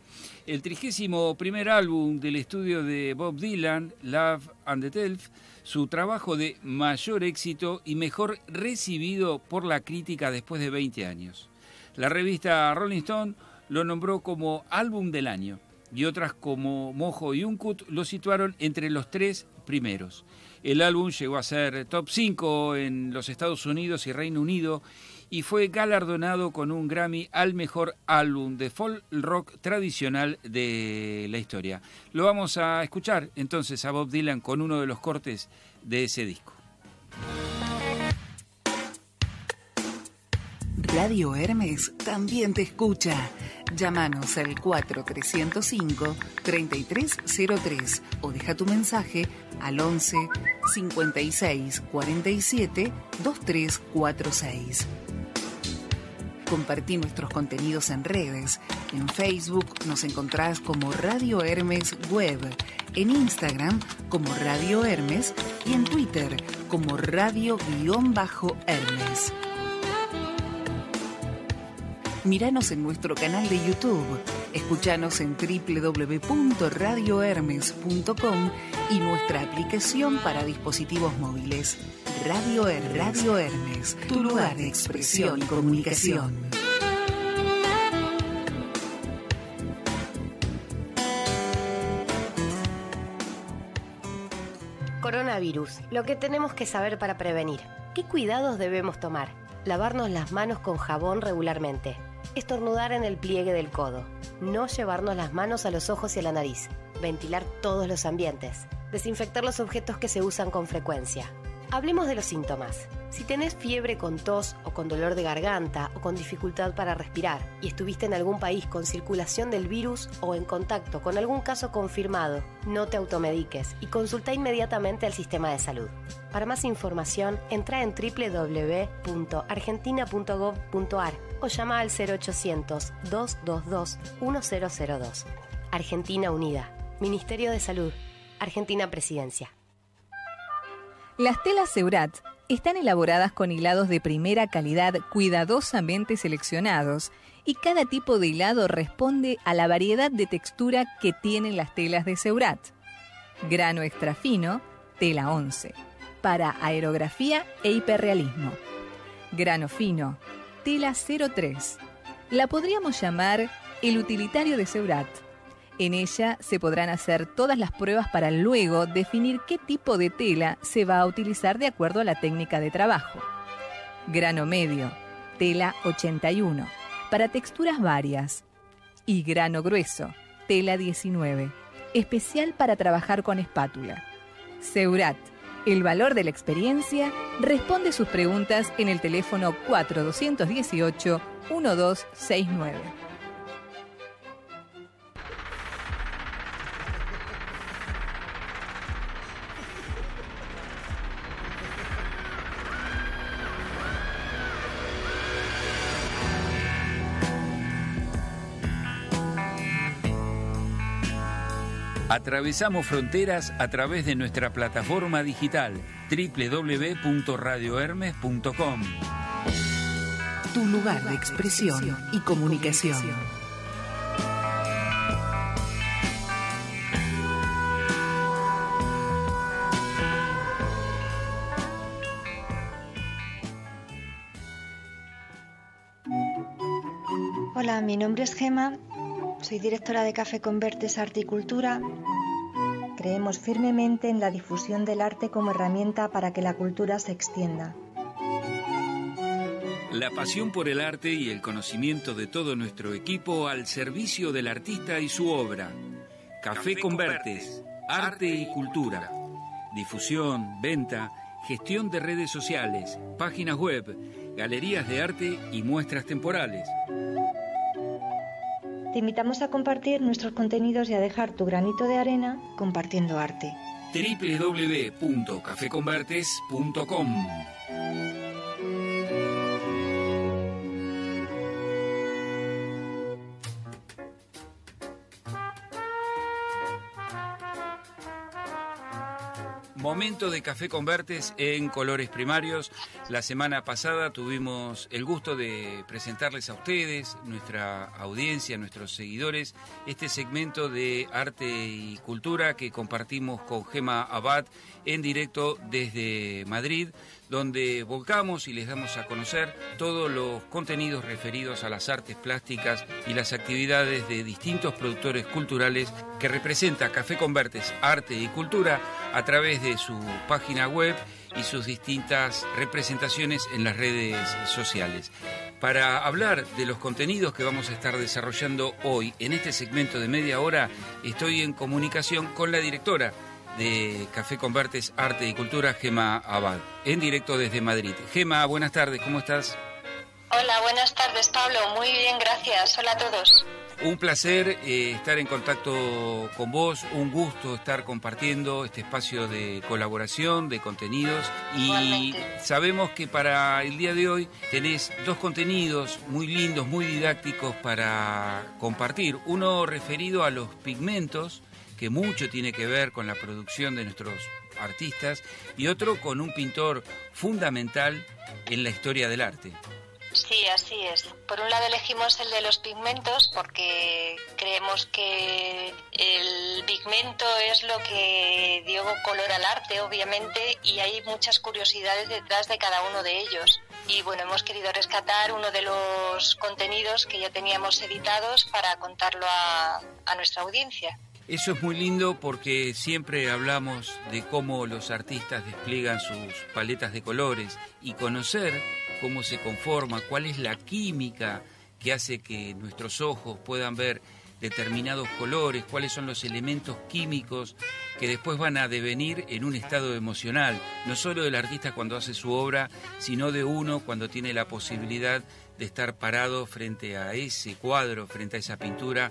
El 31º álbum del estudio de Bob Dylan, Love and the Telf, su trabajo de mayor éxito y mejor recibido por la crítica después de 20 años. La revista Rolling Stone lo nombró como álbum del año y otras como Mojo y Uncut lo situaron entre los 3 primeros. El álbum llegó a ser top 5 en los Estados Unidos y Reino Unido y fue galardonado con un Grammy al mejor álbum de folk rock tradicional de la historia. Lo vamos a escuchar entonces a Bob Dylan con uno de los cortes de ese disco. Radio Hermes también te escucha. Llámanos al 4305-3303 o deja tu mensaje al 11 56 47 2346. Compartí nuestros contenidos en redes. En Facebook nos encontrás como Radio Hermes Web, en Instagram como Radio Hermes y en Twitter como Radio-Hermes. Míranos en nuestro canal de YouTube, escuchanos en www.radiohermes.com y nuestra aplicación para dispositivos móviles. Radio Hermes, tu lugar de expresión y comunicación. Coronavirus, lo que tenemos que saber para prevenir. ¿Qué cuidados debemos tomar? Lavarnos las manos con jabón regularmente. Estornudar en el pliegue del codo. No llevarnos las manos a los ojos y a la nariz. Ventilar todos los ambientes. Desinfectar los objetos que se usan con frecuencia. Hablemos de los síntomas. Si tenés fiebre con tos o con dolor de garganta o con dificultad para respirar y estuviste en algún país con circulación del virus o en contacto con algún caso confirmado, no te automediques y consulta inmediatamente al sistema de salud. Para más información, entra en www.argentina.gov.ar o llama al 0800-222-1002. Argentina Unida. Ministerio de Salud. Argentina Presidencia. Las telas Seurat están elaboradas con hilados de primera calidad cuidadosamente seleccionados y cada tipo de hilado responde a la variedad de textura que tienen las telas de Seurat. Grano extra fino, tela 11, para aerografía e hiperrealismo. Grano fino, tela 03. La podríamos llamar el utilitario de Seurat. En ella se podrán hacer todas las pruebas para luego definir qué tipo de tela se va a utilizar de acuerdo a la técnica de trabajo. Grano medio, tela 81, para texturas varias. Y grano grueso, Tela 19, especial para trabajar con espátula. Seurat, el valor de la experiencia, responde sus preguntas en el teléfono 4218-1269. Atravesamos fronteras a través de nuestra plataforma digital www.radiohermes.com. Tu lugar de expresión y comunicación. Hola, mi nombre es Gema. Soy directora de Café Convertes Arte y Cultura. Creemos firmemente en la difusión del arte como herramienta para que la cultura se extienda. La pasión por el arte y el conocimiento de todo nuestro equipo al servicio del artista y su obra. Café Convertes, arte y cultura. Difusión, venta, gestión de redes sociales, páginas web, galerías de arte y muestras temporales. Te invitamos a compartir nuestros contenidos y a dejar tu granito de arena compartiendo arte. www.cafeconvertes.com. Momento de Café Convertes en Colores Primarios. La semana pasada tuvimos el gusto de presentarles a ustedes, nuestra audiencia, nuestros seguidores, este segmento de arte y cultura que compartimos con Gema Abad en directo desde Madrid, donde volcamos y les damos a conocer todos los contenidos referidos a las artes plásticas y las actividades de distintos productores culturales que representa Café Convertes Arte y Cultura a través de su página web y sus distintas representaciones en las redes sociales. Para hablar de los contenidos que vamos a estar desarrollando hoy en este segmento de media hora, estoy en comunicación con la directora de Café Convertes Arte y Cultura, Gema Abad, en directo desde Madrid. Gema, buenas tardes, ¿cómo estás? Hola, buenas tardes, Pablo. Muy bien, gracias. Hola a todos. Un placer estar en contacto con vos, un gusto estar compartiendo este espacio de colaboración, de contenidos. Y sabemos que para el día de hoy tenés dos contenidos muy lindos, muy didácticos para compartir. Uno referido a los pigmentos, que mucho tiene que ver con la producción de nuestros artistas, y otro con un pintor fundamental en la historia del arte. Sí, así es. Por un lado elegimos el de los pigmentos porque creemos que el pigmento es lo que dio color al arte, obviamente, y hay muchas curiosidades detrás de cada uno de ellos. Y bueno, hemos querido rescatar uno de los contenidos que ya teníamos editados para contarlo a nuestra audiencia. Eso es muy lindo porque siempre hablamos de cómo los artistas despliegan sus paletas de colores y conocer cómo se conforma, cuál es la química que hace que nuestros ojos puedan ver determinados colores, cuáles son los elementos químicos que después van a devenir en un estado emocional, no solo del artista cuando hace su obra, sino de uno cuando tiene la posibilidad de estar parado frente a ese cuadro, frente a esa pintura,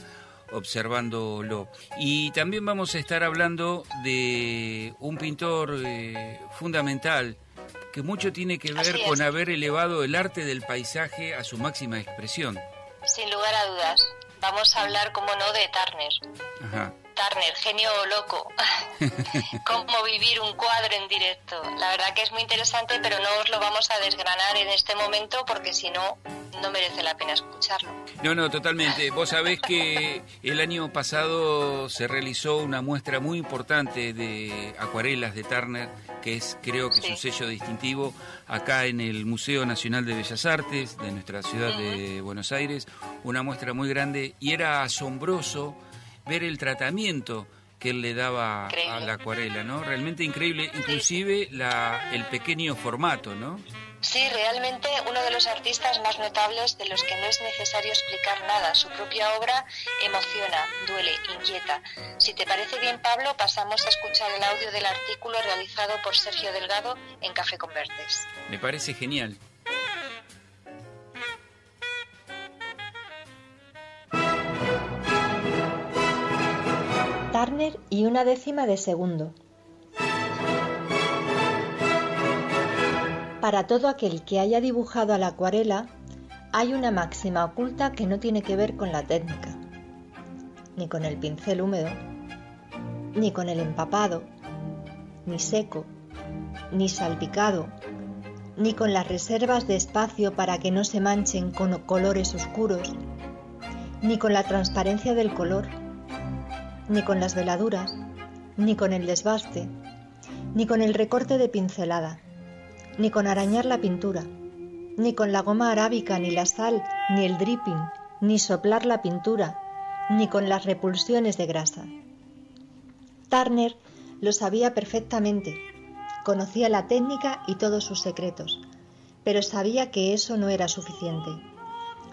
observándolo. Y también vamos a estar hablando de un pintor fundamental que mucho tiene que ver con haber elevado el arte del paisaje a su máxima expresión. Sin lugar a dudas. Vamos a hablar, como no, de Turner. Ajá. Turner, genio loco. Cómo vivir un cuadro en directo. La verdad que es muy interesante, pero no os lo vamos a desgranar en este momento porque si no, no merece la pena escucharlo. No, totalmente. Vos sabés que el año pasado se realizó una muestra muy importante de acuarelas de Turner, que es, creo que, su sello distintivo, acá en el Museo Nacional de Bellas Artes de nuestra ciudad de Buenos Aires. Una muestra muy grande y era asombroso ver el tratamiento que él le daba a la acuarela, ¿no? Realmente increíble, inclusive el pequeño formato, ¿no? Sí, realmente uno de los artistas más notables de los que no es necesario explicar nada. Su propia obra emociona, duele, inquieta. Si te parece bien, Pablo, pasamos a escuchar el audio del artículo realizado por Sergio Delgado en Café con Verdes. Me parece genial. Turner y 1/10 de segundo. Para todo aquel que haya dibujado a la acuarela, hay una máxima oculta que no tiene que ver con la técnica, ni con el pincel húmedo, ni con el empapado, ni seco, ni salpicado, ni con las reservas de espacio para que no se manchen con colores oscuros, ni con la transparencia del color, ni con las veladuras, ni con el desbaste, ni con el recorte de pincelada, ni con arañar la pintura, ni con la goma arábica, ni la sal, ni el dripping, ni soplar la pintura, ni con las repulsiones de grasa. Turner lo sabía perfectamente, conocía la técnica y todos sus secretos, pero sabía que eso no era suficiente.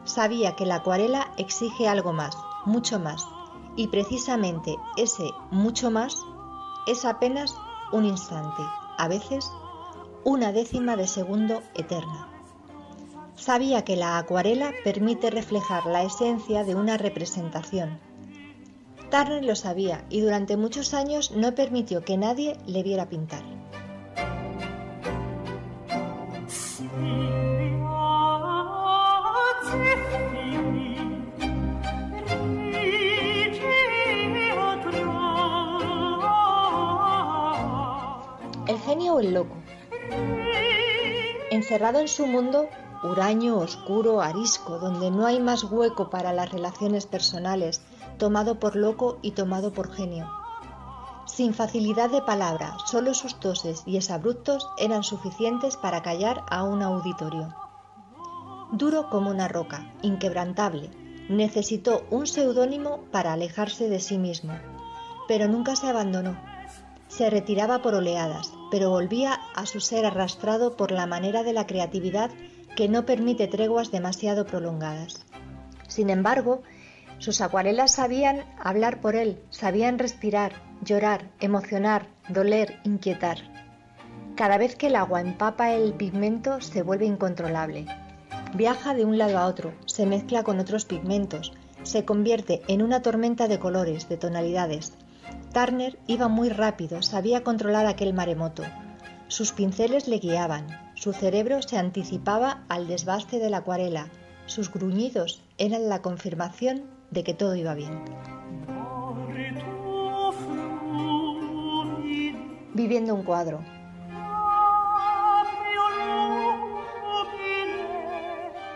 Sabía que la acuarela exige algo más, mucho más, y precisamente ese mucho más es apenas un instante, a veces 1/10 de segundo eterna. Sabía que la acuarela permite reflejar la esencia de una representación. Turner lo sabía y durante muchos años no permitió que nadie le viera pintar. El genio o el loco. Encerrado en su mundo, huraño, oscuro, arisco, donde no hay más hueco para las relaciones personales, tomado por loco y tomado por genio. Sin facilidad de palabra, solo sus toses y exabruptos eran suficientes para callar a un auditorio. Duro como una roca, inquebrantable, necesitó un seudónimo para alejarse de sí mismo, pero nunca se abandonó. Se retiraba por oleadas, pero volvía a su ser arrastrado por la manera de la creatividad que no permite treguas demasiado prolongadas. Sin embargo, sus acuarelas sabían hablar por él, sabían respirar, llorar, emocionar, doler, inquietar. Cada vez que el agua empapa el pigmento se vuelve incontrolable. Viaja de un lado a otro, se mezcla con otros pigmentos, se convierte en una tormenta de colores, de tonalidades. Turner iba muy rápido, sabía controlar aquel maremoto. Sus pinceles le guiaban, su cerebro se anticipaba al desbaste de la acuarela, sus gruñidos eran la confirmación de que todo iba bien. Viviendo un cuadro.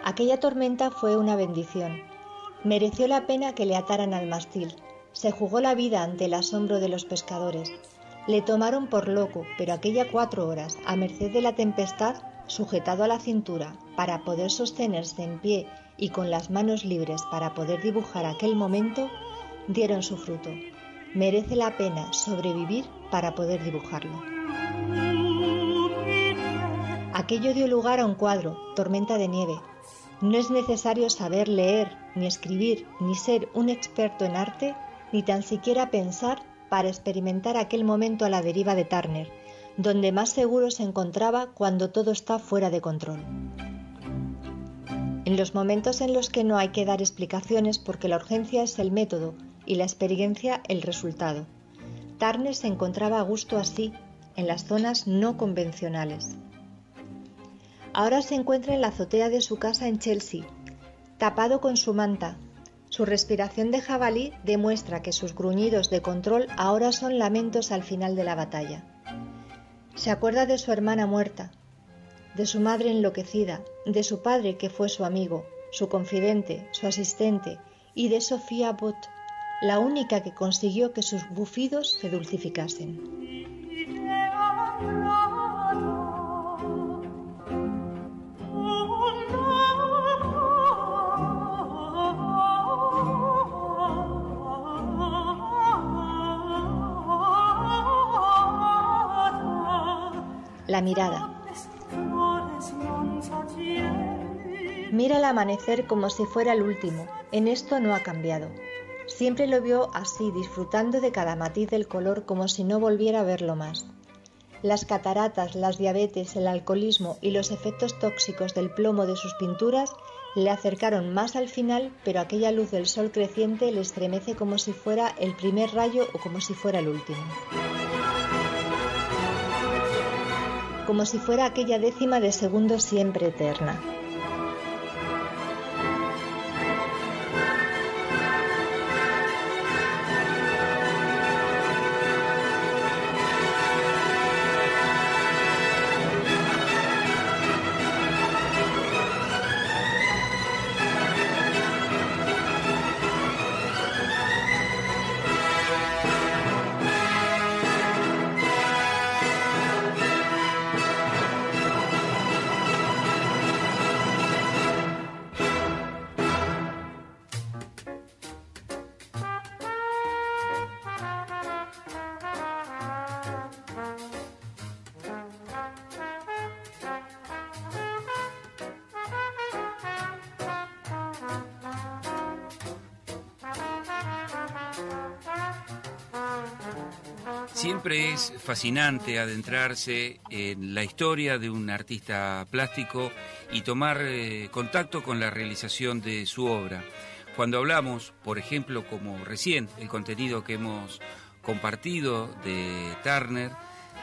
Aquella tormenta fue una bendición. Mereció la pena que le ataran al mástil. Se jugó la vida ante el asombro de los pescadores. Le tomaron por loco, pero aquella 4 horas, a merced de la tempestad, sujetado a la cintura, para poder sostenerse en pie y con las manos libres para poder dibujar aquel momento, dieron su fruto. Merece la pena sobrevivir para poder dibujarlo. Aquello dio lugar a un cuadro, Tormenta de nieve. No es necesario saber leer, ni escribir, ni ser un experto en arte, ni tan siquiera pensar para experimentar aquel momento a la deriva de Turner, donde más seguro se encontraba cuando todo está fuera de control. En los momentos en los que no hay que dar explicaciones porque la urgencia es el método y la experiencia el resultado. Turner se encontraba a gusto así, en las zonas no convencionales. Ahora se encuentra en la azotea de su casa en Chelsea, tapado con su manta. Su respiración de jabalí demuestra que sus gruñidos de control ahora son lamentos al final de la batalla. Se acuerda de su hermana muerta, de su madre enloquecida, de su padre que fue su amigo, su confidente, su asistente, y de Sofía Bott, la única que consiguió que sus bufidos se dulcificasen. La mirada. Mira el amanecer como si fuera el último. En esto no ha cambiado. Siempre lo vio así, disfrutando de cada matiz del color como si no volviera a verlo más. Las cataratas, las diabetes, el alcoholismo y los efectos tóxicos del plomo de sus pinturas le acercaron más al final, pero aquella luz del sol creciente le estremece como si fuera el primer rayo o como si fuera el último. Como si fuera aquella décima de segundo siempre eterna. Siempre es fascinante adentrarse en la historia de un artista plástico y tomar contacto con la realización de su obra. Cuando hablamos, por ejemplo, como recién el contenido que hemos compartido de Turner,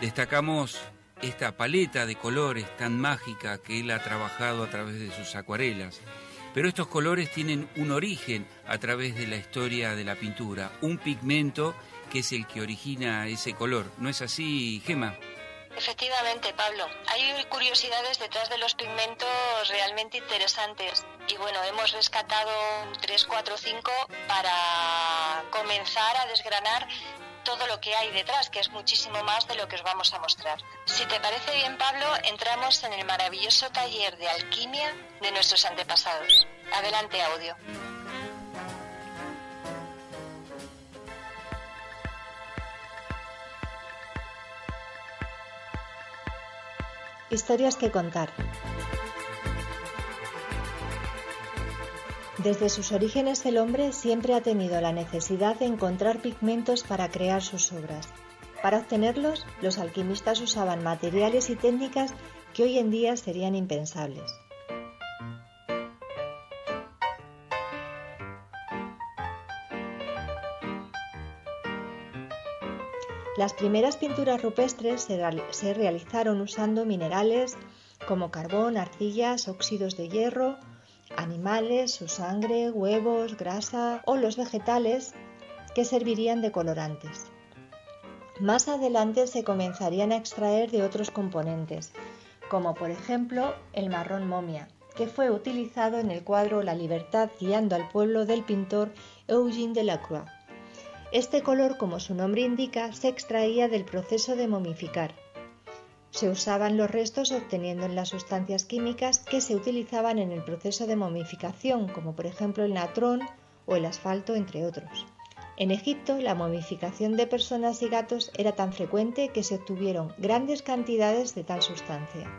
destacamos esta paleta de colores tan mágica que él ha trabajado a través de sus acuarelas. Pero estos colores tienen un origen a través de la historia de la pintura, un pigmento que es el que origina ese color. ¿No es así, Gema? Efectivamente, Pablo. Hay curiosidades detrás de los pigmentos realmente interesantes. Y bueno, hemos rescatado 3, 4, 5 para comenzar a desgranar todo lo que hay detrás, que es muchísimo más de lo que os vamos a mostrar. Si te parece bien, Pablo, entramos en el maravilloso taller de alquimia de nuestros antepasados. Adelante, audio. Historias que contar. Desde sus orígenes el hombre siempre ha tenido la necesidad de encontrar pigmentos para crear sus obras. Para obtenerlos, los alquimistas usaban materiales y técnicas que hoy en día serían impensables. Las primeras pinturas rupestres se realizaron usando minerales como carbón, arcillas, óxidos de hierro, animales, su sangre, huevos, grasa o los vegetales que servirían de colorantes. Más adelante se comenzarían a extraer de otros componentes, como por ejemplo el marrón momia, que fue utilizado en el cuadro La Libertad guiando al pueblo del pintor Eugène Delacroix. Este color, como su nombre indica, se extraía del proceso de momificar. Se usaban los restos obteniendo las sustancias químicas que se utilizaban en el proceso de momificación, como por ejemplo el natrón o el asfalto, entre otros. En Egipto, la momificación de personas y gatos era tan frecuente que se obtuvieron grandes cantidades de tal sustancia.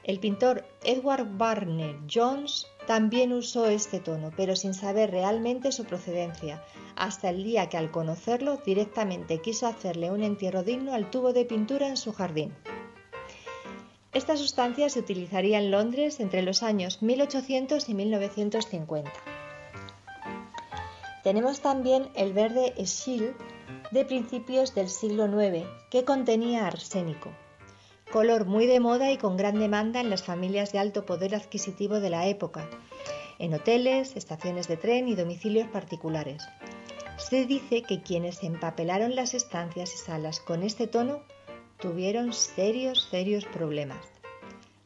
El pintor Edward Barnett Jones también usó este tono, pero sin saber realmente su procedencia, hasta el día que al conocerlo directamente quiso hacerle un entierro digno al tubo de pintura en su jardín. Esta sustancia se utilizaría en Londres entre los años 1800 y 1950. Tenemos también el verde Eschyle de principios del siglo IX, que contenía arsénico. Color muy de moda y con gran demanda en las familias de alto poder adquisitivo de la época, en hoteles, estaciones de tren y domicilios particulares. Se dice que quienes empapelaron las estancias y salas con este tono tuvieron serios problemas.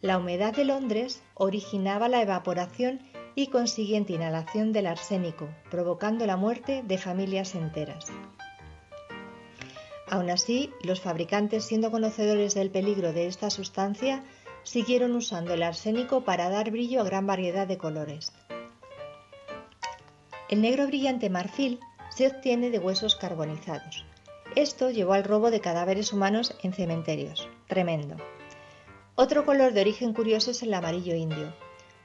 La humedad de Londres originaba la evaporación y consiguiente inhalación del arsénico, provocando la muerte de familias enteras. Aún así, los fabricantes, siendo conocedores del peligro de esta sustancia, siguieron usando el arsénico para dar brillo a gran variedad de colores. El negro brillante marfil se obtiene de huesos carbonizados. Esto llevó al robo de cadáveres humanos en cementerios. Tremendo. Otro color de origen curioso es el amarillo indio.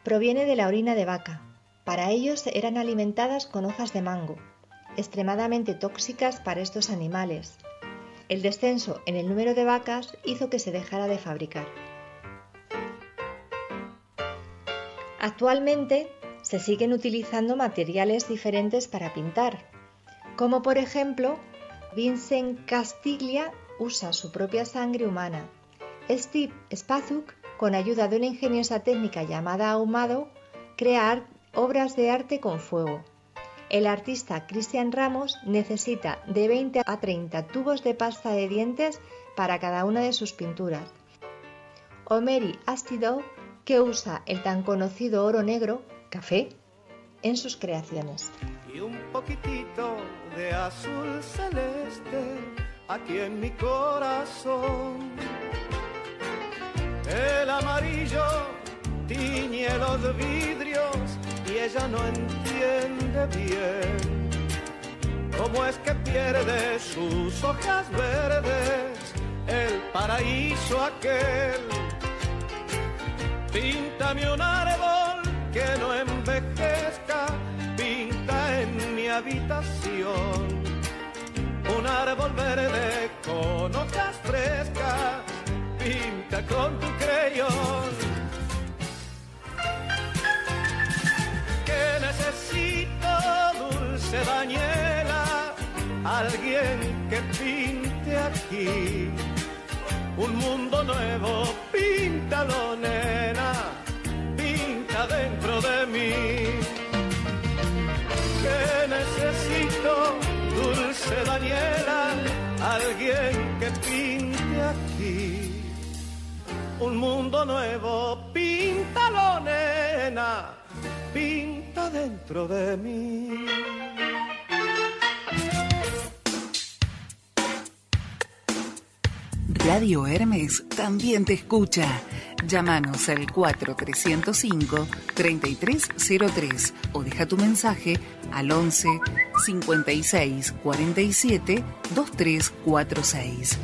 Proviene de la orina de vaca. Para ellos eran alimentadas con hojas de mango, extremadamente tóxicas para estos animales. El descenso en el número de vacas hizo que se dejara de fabricar. Actualmente se siguen utilizando materiales diferentes para pintar, como por ejemplo, Vincent Castiglia usa su propia sangre humana. Steve Spazuk, con ayuda de una ingeniosa técnica llamada ahumado, crea obras de arte con fuego. El artista Cristian Ramos necesita de 20 a 30 tubos de pasta de dientes para cada una de sus pinturas. Omeri Astido, que usa el tan conocido oro negro, café, en sus creaciones. Y un poquitito de azul celeste aquí en mi corazón. El amarillo tiñe los vidrios y ella no entiende bien cómo es que pierde sus hojas verdes el paraíso aquel. Píntame un árbol que no envejezca, pinta en mi habitación un árbol verde con hojas frescas, pinta con tu creyón. Que necesito, dulce Daniela, alguien que pinte aquí un mundo nuevo, píntalo nena, pinta dentro de mí. Que necesito, dulce Daniela, alguien que pinte aquí un mundo nuevo, píntalo nena, pinta dentro de mí. Radio Hermes también te escucha. Llámanos al 4305-3303 o deja tu mensaje al 11 56 47 2346.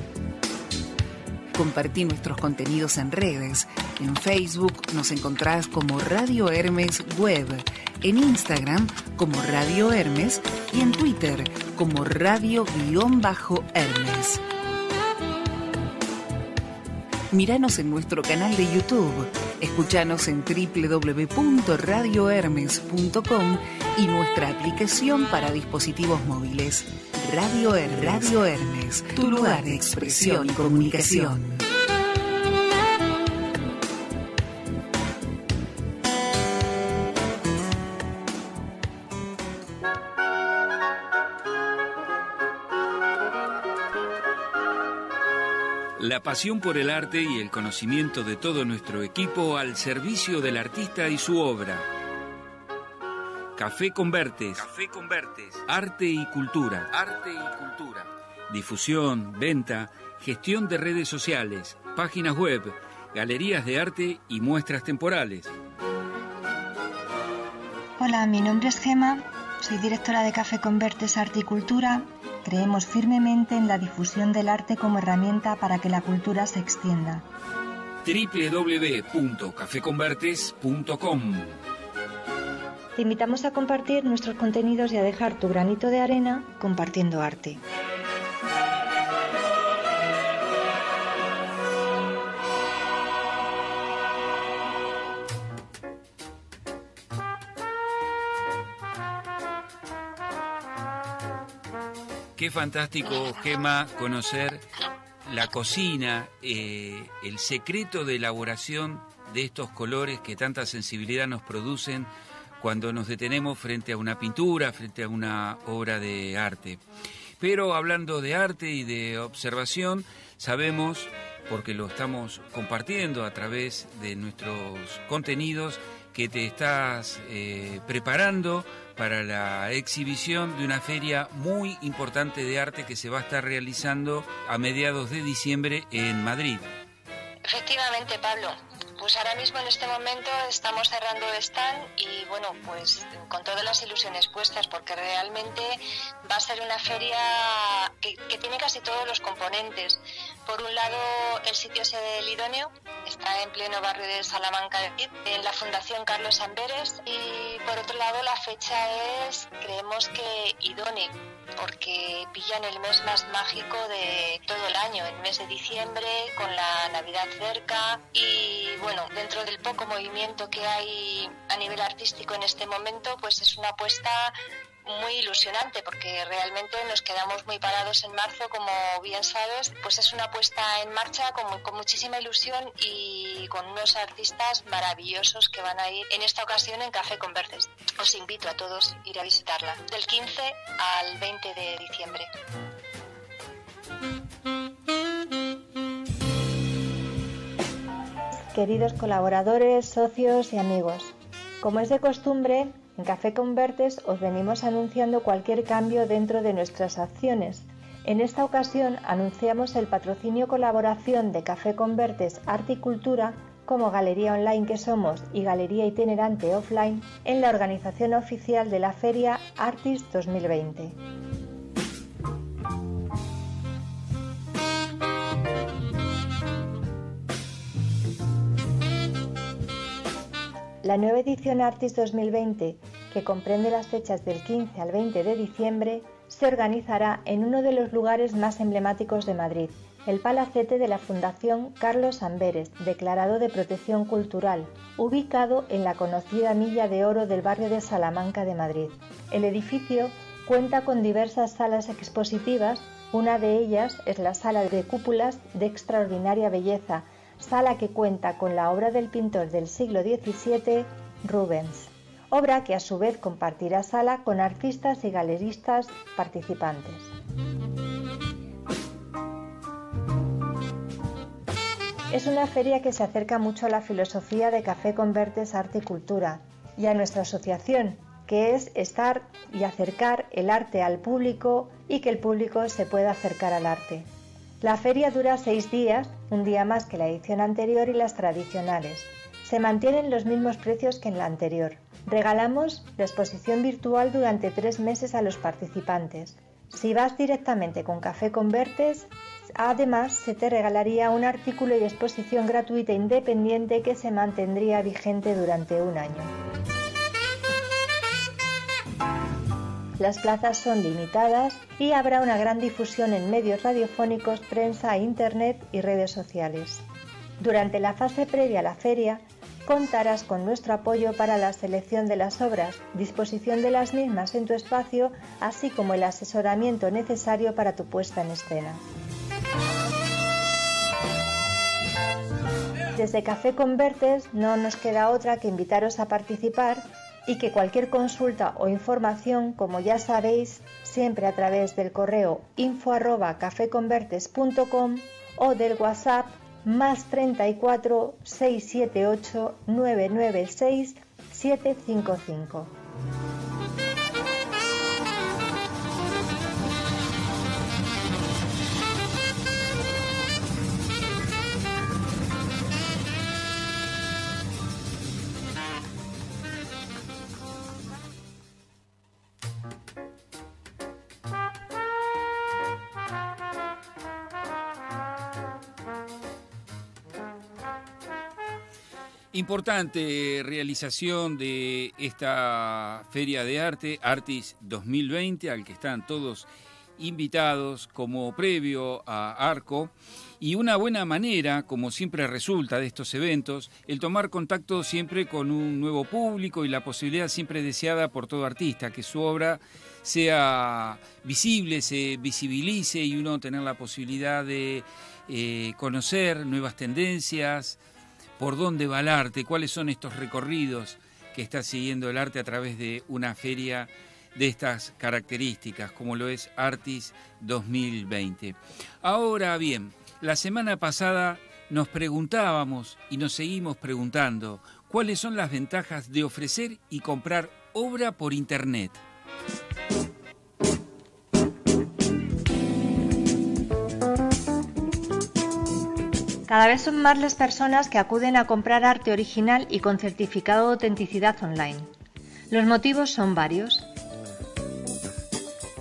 Compartí nuestros contenidos en redes. En Facebook nos encontrás como Radio Hermes Web, en Instagram como Radio Hermes y en Twitter como Radio-Hermes. Míranos en nuestro canal de YouTube, escuchanos en www.radiohermes.com y nuestra aplicación para dispositivos móviles. Radio Hermes, tu lugar de expresión y comunicación. La pasión por el arte y el conocimiento de todo nuestro equipo al servicio del artista y su obra. Café Convertes. Café Convertes. Arte y cultura. Arte y cultura. Difusión, venta, gestión de redes sociales, páginas web, galerías de arte y muestras temporales. Hola, mi nombre es Gema, soy directora de Café Convertes Arte y Cultura. Creemos firmemente en la difusión del arte como herramienta para que la cultura se extienda. www.cafeconvertes.com. Te invitamos a compartir nuestros contenidos y a dejar tu granito de arena compartiendo arte. Qué fantástico, Gema, conocer la cocina, el secreto de elaboración de estos colores que tanta sensibilidad nos producen cuando nos detenemos frente a una pintura, frente a una obra de arte. Pero hablando de arte y de observación, sabemos, porque lo estamos compartiendo a través de nuestros contenidos, que te estás preparando para la exhibición de una feria muy importante de arte que se va a estar realizando a mediados de diciembre en Madrid. Efectivamente, Pablo. Pues ahora mismo en este momento estamos cerrando stand y bueno, pues con todas las ilusiones puestas porque realmente va a ser una feria que tiene casi todos los componentes. Por un lado, el sitio sede del Idóneo está en pleno barrio de Salamanca, en la Fundación Carlos Amberes, y por otro lado la fecha es, creemos que idónea, porque pillan el mes más mágico de todo el año, el mes de diciembre, con la Navidad cerca, y bueno, dentro del poco movimiento que hay a nivel artístico en este momento, pues es una apuesta muy ilusionante, porque realmente nos quedamos muy parados en marzo, como bien sabes. Pues es una puesta en marcha con muchísima ilusión y con unos artistas maravillosos que van a ir en esta ocasión en Café con Verdes. Os invito a todos a ir a visitarla, del 15 al 20 de diciembre. Queridos colaboradores, socios y amigos, como es de costumbre, en Café con Verdes os venimos anunciando cualquier cambio dentro de nuestras acciones. En esta ocasión anunciamos el patrocinio colaboración de Café con Verdes Arte y Cultura, como galería online que somos y galería itinerante offline, en la organización oficial de la Feria Artis 2020. La nueva edición Artis 2020, que comprende las fechas del 15 al 20 de diciembre, se organizará en uno de los lugares más emblemáticos de Madrid, el palacete de la Fundación Carlos Amberes, declarado de protección cultural, ubicado en la conocida Milla de Oro del barrio de Salamanca de Madrid. El edificio cuenta con diversas salas expositivas, una de ellas es la Sala de Cúpulas de extraordinaria belleza, sala que cuenta con la obra del pintor del siglo XVII, Rubens, obra que a su vez compartirá sala con artistas y galeristas participantes. Es una feria que se acerca mucho a la filosofía de Café con Verdes Arte y Cultura y a nuestra asociación, que es estar y acercar el arte al público y que el público se pueda acercar al arte. La feria dura 6 días, un día más que la edición anterior y las tradicionales. Se mantienen los mismos precios que en la anterior. Regalamos la exposición virtual durante 3 meses a los participantes. Si vas directamente con Café con Verdes, además se te regalaría un artículo y exposición gratuita independiente que se mantendría vigente durante un año. Las plazas son limitadas y habrá una gran difusión en medios radiofónicos, prensa, internet y redes sociales. Durante la fase previa a la feria, contarás con nuestro apoyo para la selección de las obras, disposición de las mismas en tu espacio, así como el asesoramiento necesario para tu puesta en escena. Desde Café con Verdes no nos queda otra que invitaros a participar y que cualquier consulta o información, como ya sabéis, siempre a través del correo info@cafeconvertes.com o del WhatsApp +34 678 996 755. Importante realización de esta Feria de Arte, Artis 2020, al que están todos invitados como previo a Arco, y una buena manera, como siempre resulta de estos eventos, el tomar contacto siempre con un nuevo público y la posibilidad siempre deseada por todo artista, que su obra sea visible, se visibilice y uno tener la posibilidad de conocer nuevas tendencias, por dónde va el arte, cuáles son estos recorridos que está siguiendo el arte a través de una feria de estas características, como lo es Artis 2020. Ahora bien, la semana pasada nos preguntábamos y nos seguimos preguntando cuáles son las ventajas de ofrecer y comprar obra por internet. Cada vez son más las personas que acuden a comprar arte original y con certificado de autenticidad online. Los motivos son varios.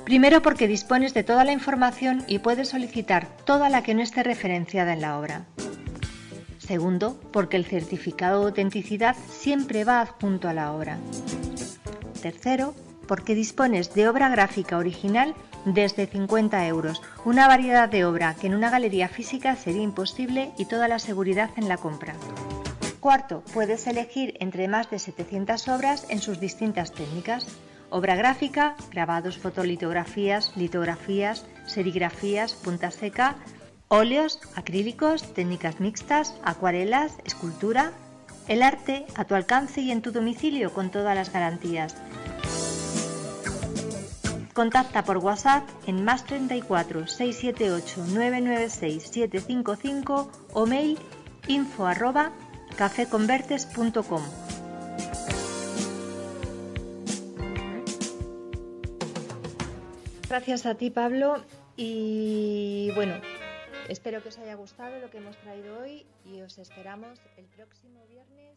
Primero, porque dispones de toda la información y puedes solicitar toda la que no esté referenciada en la obra. Segundo, porque el certificado de autenticidad siempre va adjunto a la obra. Tercero, porque dispones de obra gráfica original desde 50 euros, una variedad de obra que en una galería física sería imposible y toda la seguridad en la compra. Cuarto, puedes elegir entre más de 700 obras en sus distintas técnicas: obra gráfica, grabados, fotolitografías, litografías, serigrafías, punta seca, óleos, acrílicos, técnicas mixtas, acuarelas, escultura. El arte a tu alcance y en tu domicilio con todas las garantías. Contacta por WhatsApp en +34 678 996 755 o mail info@cafeconvertes.com. Gracias a ti, Pablo, y bueno, espero que os haya gustado lo que hemos traído hoy y os esperamos el próximo viernes.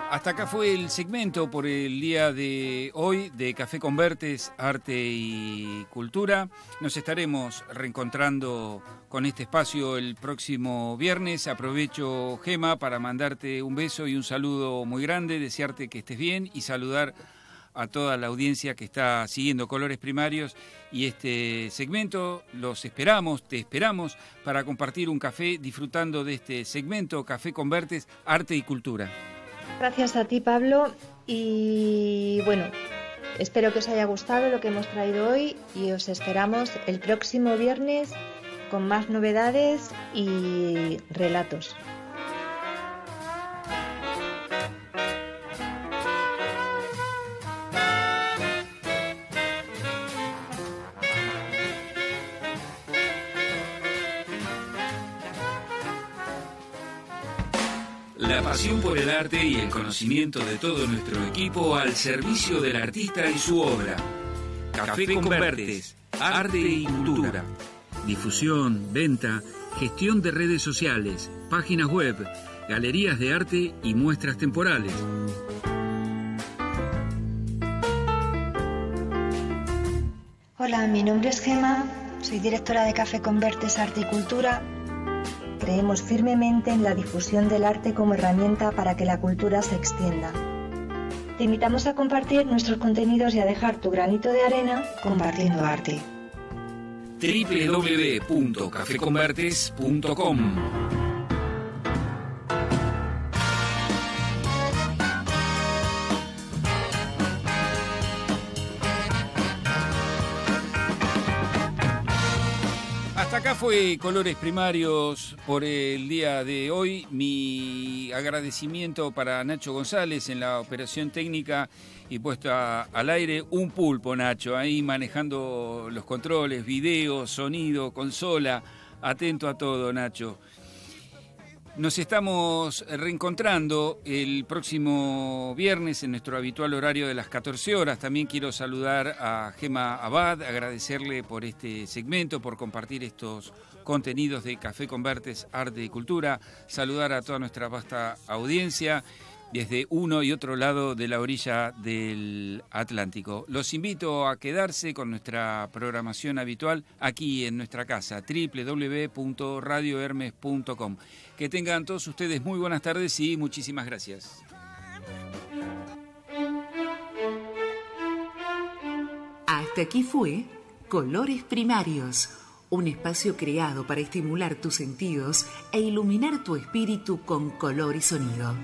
Hasta acá fue el segmento por el día de hoy de Café Convertes, Arte y Cultura. Nos estaremos reencontrando con este espacio el próximo viernes. Aprovecho, Gema, para mandarte un beso y un saludo muy grande, desearte que estés bien y saludar a toda la audiencia que está siguiendo Colores Primarios y este segmento. Los esperamos, te esperamos para compartir un café disfrutando de este segmento Café Convertes, Arte y Cultura. Gracias a ti, Pablo, y bueno, espero que os haya gustado lo que hemos traído hoy y os esperamos el próximo viernes con más novedades y relatos. La pasión por el arte y el conocimiento de todo nuestro equipo al servicio del artista y su obra. Café Convertes, Arte y Cultura. Difusión, venta, gestión de redes sociales, páginas web, galerías de arte y muestras temporales. Hola, mi nombre es Gema, soy directora de Café Convertes, Arte y Cultura. Creemos firmemente en la difusión del arte como herramienta para que la cultura se extienda. Te invitamos a compartir nuestros contenidos y a dejar tu granito de arena compartiendo arte. www.cafeconvertes.com. Acá fue Colores Primarios por el día de hoy. Mi agradecimiento para Nacho González en la operación técnica y puesta al aire. Un pulpo, Nacho, ahí manejando los controles, video, sonido, consola. Atento a todo, Nacho. Nos estamos reencontrando el próximo viernes en nuestro habitual horario de las 14 horas. También quiero saludar a Gema Abad, agradecerle por este segmento, por compartir estos contenidos de Café Convertes, Arte y Cultura. Saludar a toda nuestra vasta audiencia desde uno y otro lado de la orilla del Atlántico. Los invito a quedarse con nuestra programación habitual aquí en nuestra casa, www.radiohermes.com. Que tengan todos ustedes muy buenas tardes y muchísimas gracias. Hasta aquí fue Colores Primarios, un espacio creado para estimular tus sentidos e iluminar tu espíritu con color y sonido.